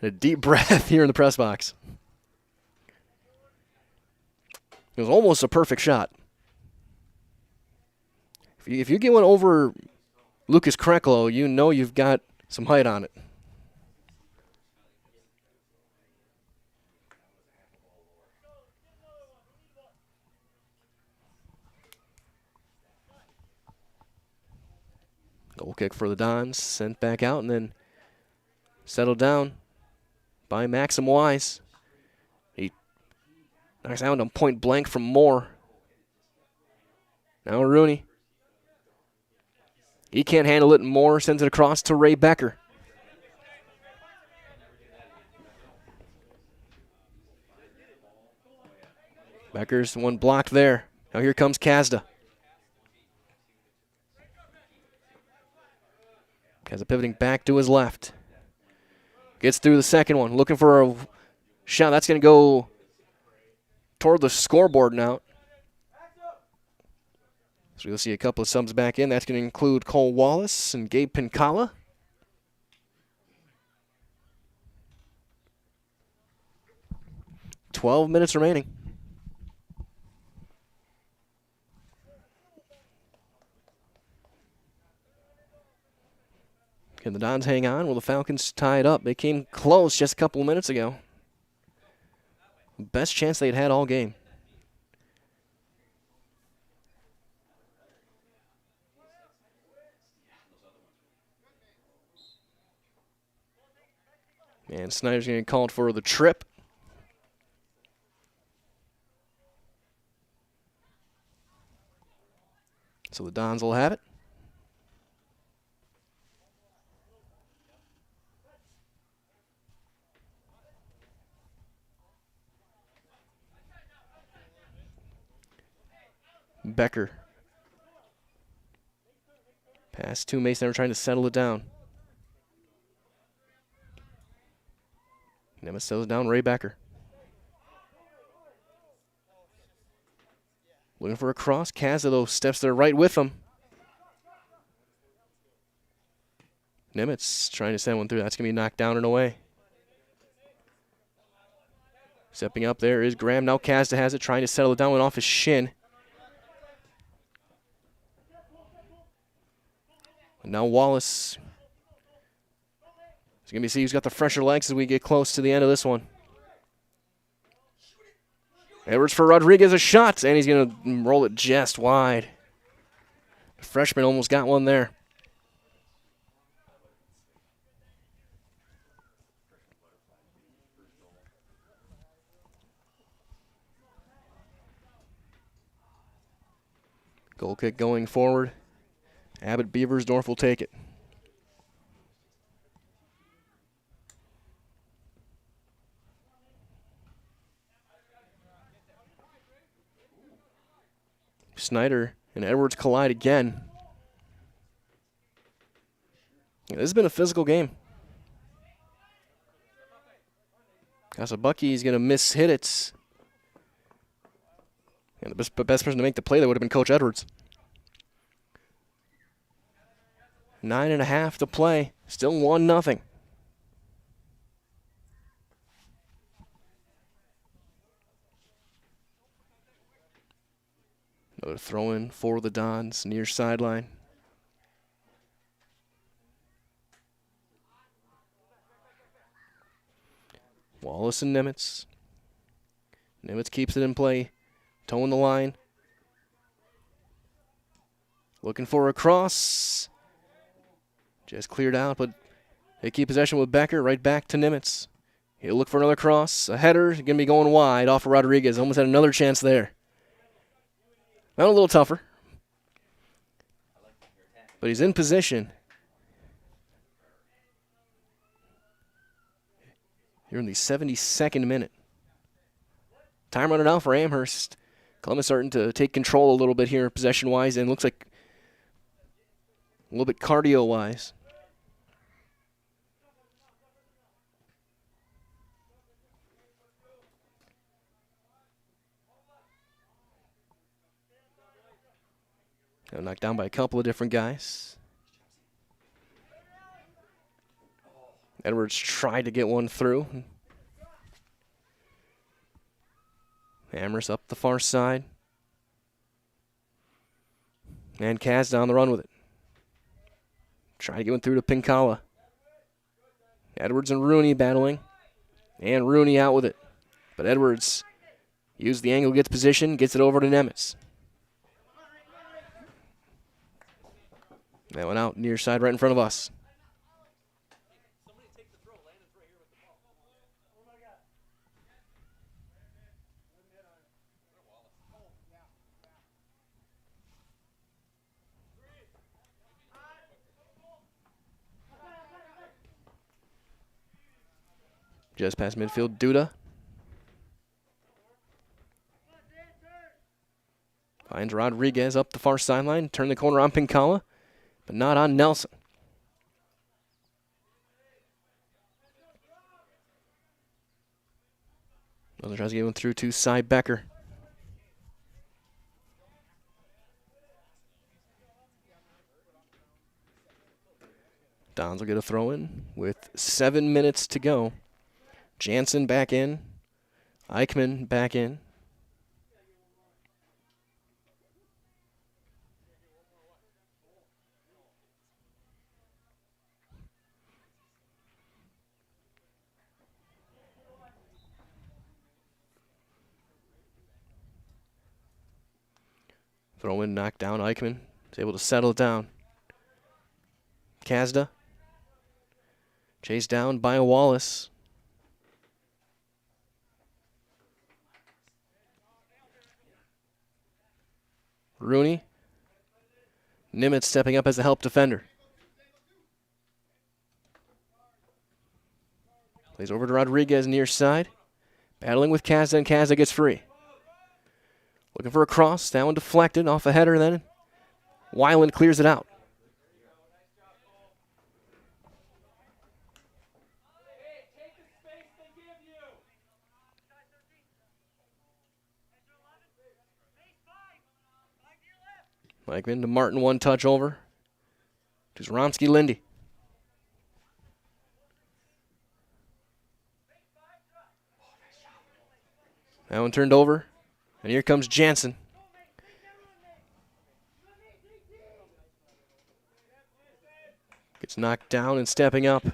And a deep breath here in the press box. It was almost a perfect shot. If you get one over Lucas Kreklo, you know you've got some height on it. Goal kick for the Dons, sent back out and then settled down by Maxim Wise. He knocks out on point blank from Moore. Now Rooney. He can't handle it, and Moore sends it across to Ray Becker. Becker's the one blocked there. Now here comes Kazda. Kazda pivoting back to his left. Gets through the second one, looking for a shot. That's going to go toward the scoreboard now. So you'll see a couple of subs back in. That's going to include Cole Wallace and Gabe Pincala. .12 minutes remaining. Can the Dons hang on? Will the Falcons tie it up? They came close just a couple of minutes ago. Best chance they'd had all game. And Snyder's going to get called for the trip. So the Dons will have it. Becker. Pass to Mason. They're trying to settle it down. Nemes settles down. Ray Becker. Looking for a cross. Kazda, though, steps there right with him. Nimitz trying to send one through. That's going to be knocked down and away. Stepping up there is Graham. Now Kazda has it, trying to settle it down, went off his shin. And now Wallace. It's going to be see who's got the fresher legs as we get close to the end of this one. Edwards for Rodriguez, a shot, and he's going to roll it just wide. The freshman almost got one there. Goal kick going forward. Abbott Beaversdorf will take it. Snyder and Edwards collide again. This has been a physical game. Kasabucky is going to miss-hit it. And the best person to make the play, that would have been Coach Edwards. 9.5 to play. Still 1-0. Another throw in for the Dons near sideline. Wallace and Nimitz. Nimitz keeps it in play. Towing the line. Looking for a cross. Just cleared out, but they keep possession with Becker. Right back to Nimitz. He'll look for another cross. A header. Going to be going wide off of Rodriguez. Almost had another chance there. Now a little tougher. But he's in position. Here in the 72nd minute. Time running out for Amherst. Columbus starting to take control a little bit here possession-wise, and looks like a little bit cardio-wise. Got knocked down by a couple of different guys. Edwards tried to get one through. Amherst up the far side. And Kaz on the run with it. Trying to get one through to Pinkala. Edwards and Rooney battling. And Rooney out with it. But Edwards used the angle, gets position, gets it over to Nemitz. That went out near side right in front of us. Just past midfield, Duda. Finds Rodriguez up the far sideline. Turn the corner on Pinkala, but not on Nelson. Nelson tries to get one through to Cy Becker. Dons will get a throw in with 7 minutes to go. Jansen back in. Eichmann back in. Throw in, knocked down. Eichmann is able to settle it down. Kazda. Chased down by Wallace. Rooney. Nimitz stepping up as a help defender. Plays over to Rodriguez near side. Battling with Kazda, and Kazda gets free. Looking for a cross. That one deflected off a header then. Weiland clears it out. Eichmann to Martin, one touch over. To Zromsky Lindy. That one turned over. And here comes Jansen. Gets knocked down and stepping up.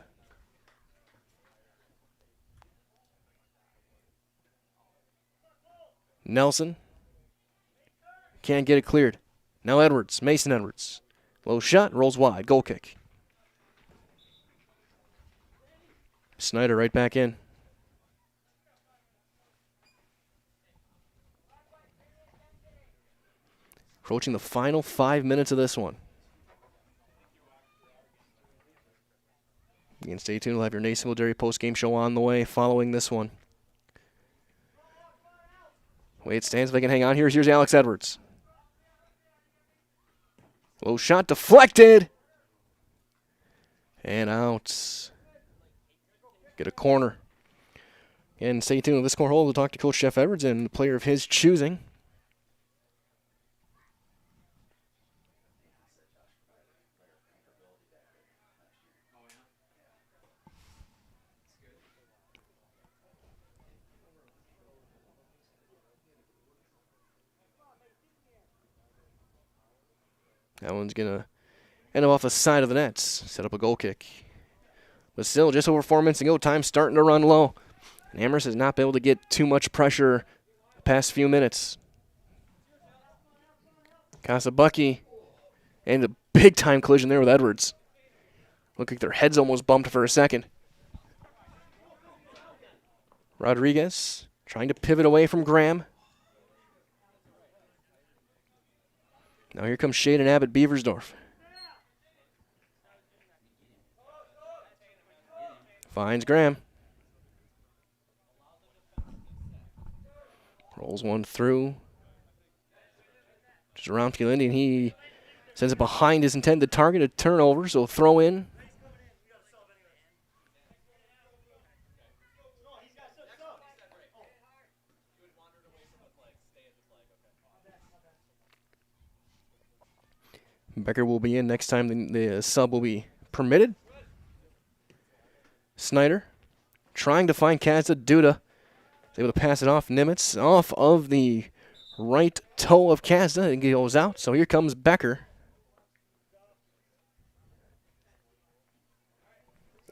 Nelson. Can't get it cleared. Now Edwards, Mason Edwards. Low shot, rolls wide, goal kick. Snyder right back in. Approaching the final 5 minutes of this one. You can stay tuned. We'll have your Nason Dairy post-game show on the way following this one. Way it stands, if they can hang on here. Here's Alex Edwards. Low shot deflected. And out. Get a corner. And stay tuned with this corner hole. We'll talk to Coach Jeff Edwards and the player of his choosing. That one's going to end up off the side of the nets. Set up a goal kick. But still, just over 4 minutes to go. Time starting to run low. And Amherst has not been able to get too much pressure the past few minutes. Kasabucky, and a big-time collision there with Edwards. Looked like their heads almost bumped for a second. Rodriguez trying to pivot away from Graham. Now here comes Shaden Abbott Beaversdorf. Finds Graham. Rolls one through. Just around Fielindi, and he sends it behind his intended target, a turnover, so throw in. Becker will be in next time the sub will be permitted. Snyder trying to find Kazda. Duda is able to pass it off. Nimitz off of the right toe of Kazda and goes out. So here comes Becker.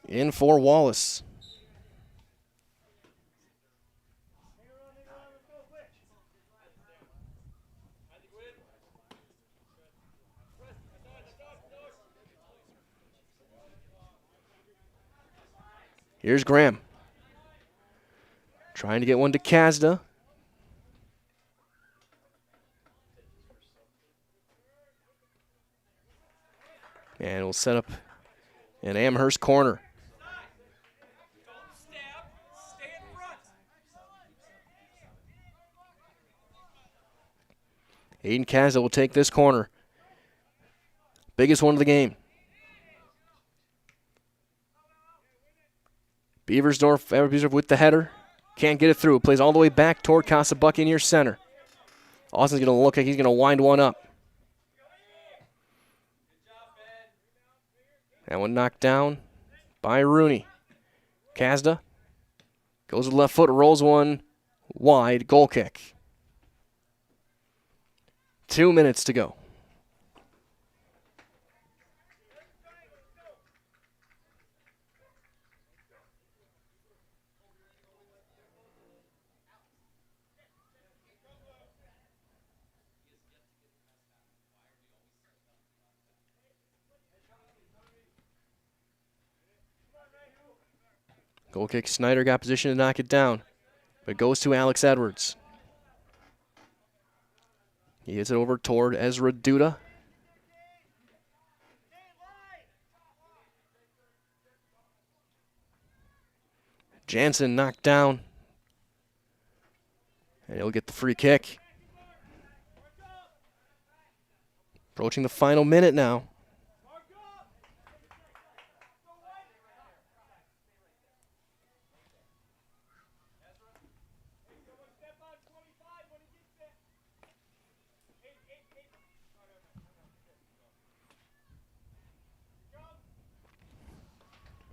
In for Wallace. Here's Graham. Trying to get one to Kazda. And we'll set up an Amherst corner. Aiden Kazda will take this corner. Biggest one of the game. Beaversdorf with the header. Can't get it through. Plays all the way back toward Kasabucky near center. Austin's going to look like he's going to wind one up. That one knocked down by Rooney. Kazda goes with the left foot, rolls one wide, goal kick. 2 minutes to go. Goal kick, Snyder got position to knock it down, but it goes to Alex Edwards. He hits it over toward Ezra Duda. Jansen knocked down, and he'll get the free kick. Approaching the final minute now.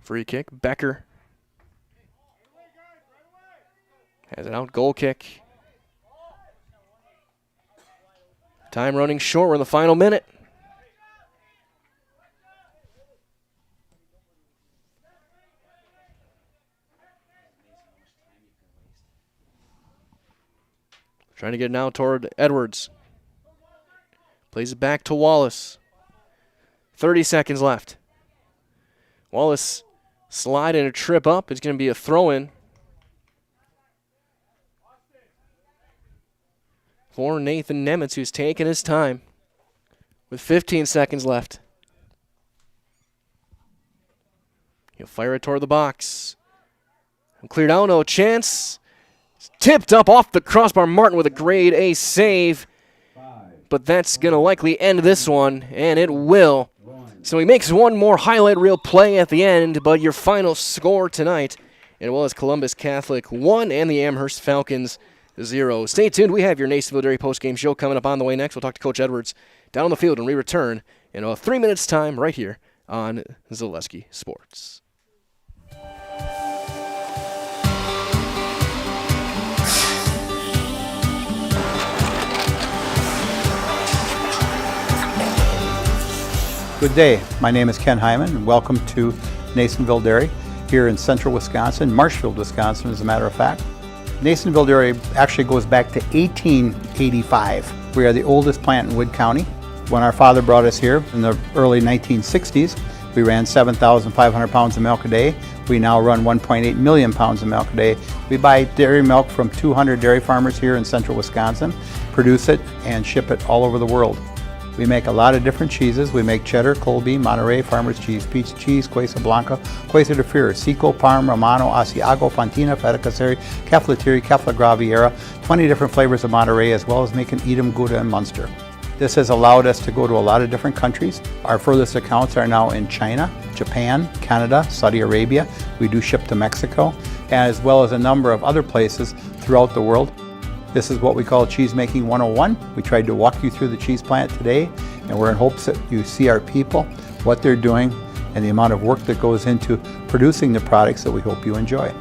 Free kick, Becker has it out, goal kick. Time running short, we're in the final minute. Trying to get it now toward Edwards. Plays it back to Wallace. 30 seconds left. Wallace slide and a trip up. It's going to be a throw-in for Nathan Nemitz, who's taking his time with 15 seconds left. He'll fire it toward the box. Cleared out, no chance. It's tipped up off the crossbar. Martin with a grade A save. But that's going to likely end this one, and it will. So he makes one more highlight reel play at the end, but your final score tonight, it was Columbus Catholic 1 and the Amherst Falcons 0. Stay tuned. We have your Nasonville Dairy postgame show coming up on the way next. We'll talk to Coach Edwards down on the field when we return in 3 minutes' time right here on Zaleski Sports. Good day. My name is Ken Hyman, and welcome to Nasonville Dairy. here in central Wisconsin, Marshfield, Wisconsin, as a matter of fact. Nasonville Dairy actually goes back to 1885. We are the oldest plant in Wood County. When our father brought us here in the early 1960s, we ran 7,500 pounds of milk a day. We now run 1.8 million pounds of milk a day. We buy dairy milk from 200 dairy farmers here in central Wisconsin, produce it, and ship it all over the world. We make a lot of different cheeses. We make cheddar, Colby, Monterey, Farmer's Cheese, Peach Cheese, Quesa Blanca, Quesa de Fear, Seco, Parm, Romano, Asiago, Fontina, Feta Caseri, Cafetieri, Cafla Graviera, 20 different flavors of Monterey, as well as making Edam, Gouda, and Munster. This has allowed us to go to a lot of different countries. Our furthest accounts are now in China, Japan, Canada, Saudi Arabia. We do ship to Mexico, as well as a number of other places throughout the world. This is what we call Cheese Making 101. We tried to walk you through the cheese plant today, and we're in hopes that you see our people, what they're doing, and the amount of work that goes into producing the products that we hope you enjoy.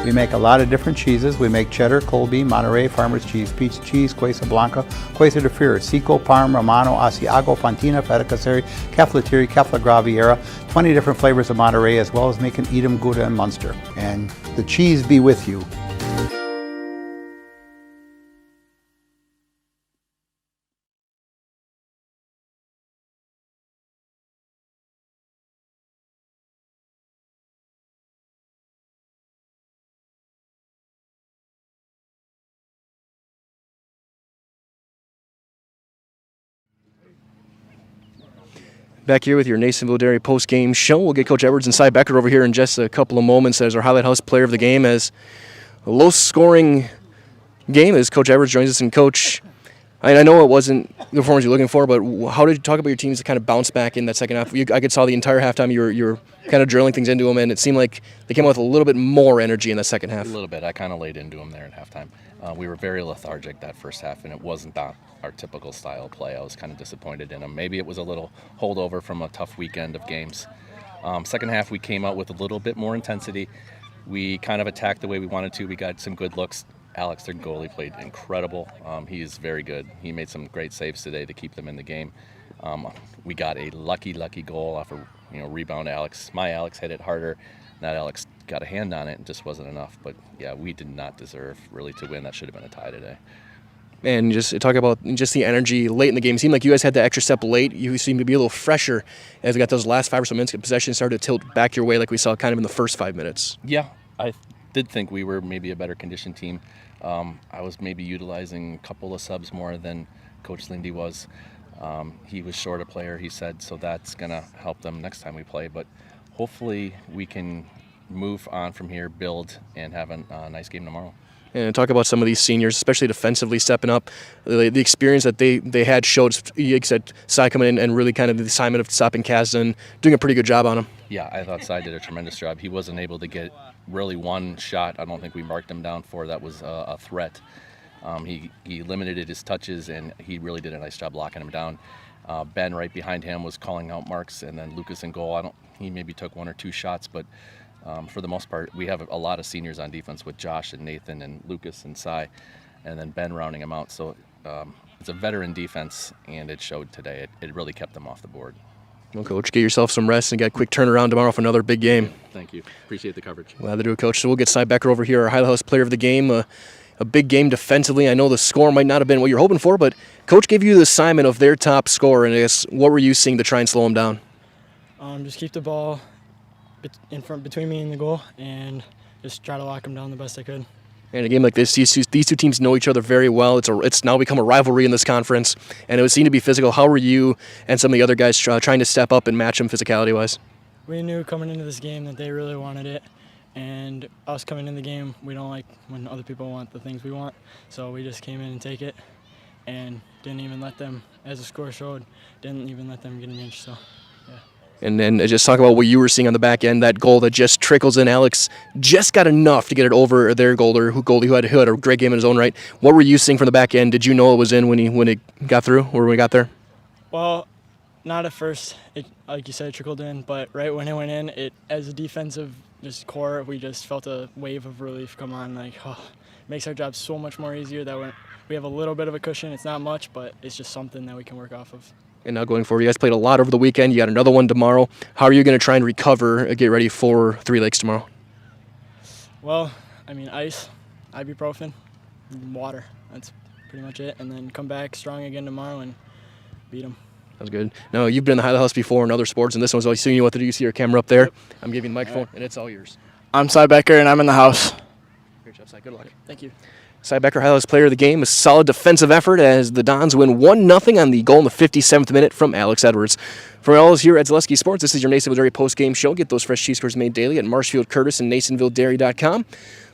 We make a lot of different cheeses. We make cheddar, Colby, Monterey, Farmer's Cheese, Peach Cheese, Quesa Blanca, Quesa de Fear, Seco, Parm, Romano, Asiago, Fontina, Feta Caseri, Cafetieri, Cafla Graviera, 20 different flavors of Monterey, as well as making Edam, Gouda, and Munster. And the cheese be with you. Back here with your Nasonville Dairy post-game show. We'll get Coach Edwards and Cy Becker over here in just a couple of moments as our Highlight House player of the game, as a low-scoring game as Coach Edwards joins us. And Coach, I know it wasn't the performance you're looking for, but how did you talk about your teams to kind of bounce back in that second half? I could saw the entire halftime you were kind of drilling things into them, and it seemed like they came out with a little bit more energy in the second half. A little bit. I kind of laid into them there at halftime. We were very lethargic that first half, and it wasn't our typical style play. I was kind of disappointed in them. Maybe it was a little holdover from a tough weekend of games. Second half, we came out with a little bit more intensity. We kind of attacked the way we wanted to. We got some good looks. Alex, their goalie, played incredible. He is very good. He made some great saves today to keep them in the game. We got a lucky goal off a rebound. My Alex hit it harder. That Alex got a hand on it and just wasn't enough. But yeah, we did not deserve really to win. That should have been a tie today. And just talk about just the energy late in the game. It seemed like you guys had the extra step late. You seemed to be a little fresher as we got those last 5 or so minutes of possession started to tilt back your way like we saw kind of in the first 5 minutes. Yeah, I did think we were maybe a better conditioned team. I was maybe utilizing a couple of subs more than Coach Lindy was. He was short a player, he said, so that's going to help them next time we play. But hopefully we can move on from here, build, and have a nice game tomorrow. And talk about some of these seniors, especially defensively stepping up. The experience that they had showed, you said, Cy coming in and really kind of the assignment of stopping Kasdan, doing a pretty good job on him. Yeah, I thought Cy did a tremendous job. He wasn't able to get really one shot. I don't think we marked him down for that was a threat. He limited his touches, and he really did a nice job locking him down. Ben right behind him was calling out marks, and then Lucas in goal. He maybe took 1 or 2 shots, but for the most part, we have a lot of seniors on defense with Josh and Nathan and Lucas and Cy. and then Ben rounding him out. So it's a veteran defense, and it showed today. It really kept them off the board. Well, Coach, get yourself some rest and get a quick turnaround tomorrow for another big game. Thank you. Appreciate the coverage. Glad to do it, Coach. So we'll get Cy Becker over here, our Highland House player of the game. A big game defensively. I know the score might not have been what you're hoping for, but Coach gave you the assignment of their top scorer, and I guess what were you seeing to try and slow him down? Just keep the ball in front between me and the goal, and just try to lock him down the best I could. In a game like this, these two teams know each other very well. It's now become a rivalry in this conference, and it would seem to be physical. How were you and some of the other guys trying to step up and match them physicality-wise? We knew coming into this game that they really wanted it, and us coming in the game, we don't like when other people want the things we want, so we just came in and take it, and didn't even let them, as the score showed, didn't even let them get an inch, so yeah. And then just talk about what you were seeing on the back end, that goal that just trickles in. Alex just got enough to get it over their goalie who had a great game in his own right. What were you seeing from the back end? Did you know it was in when it got through or when we got there? Well, not at first. It, like you said, trickled in, but right when it went in, it as a defensive just core, we just felt a wave of relief come on. Like, it makes our job so much more easier that we have a little bit of a cushion. It's not much, but it's just something that we can work off of. And now going forward, you guys played a lot over the weekend. You got another one tomorrow. How are you going to try and recover, get ready for Three Lakes tomorrow? Well, I mean, ice, ibuprofen, water. That's pretty much it. And then come back strong again tomorrow and beat them. Sounds good. Now, you've been in the Highland House before in other sports, and this one's always seeing you what to do. You see your camera up there. Yep. I'm giving you the microphone, and it's all yours. I'm Cy Becker, and I'm in the house. Great job, Cy. Good luck. Thank you. Cy Becker, Highland House player of the game. A solid defensive effort as the Dons win 1-0 on the goal in the 57th minute from Alex Edwards. From all of us here at Zaleski Sports, this is your Nasonville Dairy post-game show. Get those fresh cheese curds made daily at Marshfield Curtis and NasonvilleDairy.com.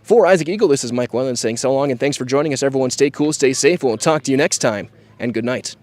For Isaac Eagle, this is Mike Wellen saying so long, and thanks for joining us, everyone. Stay cool, stay safe. We'll talk to you next time, and good night.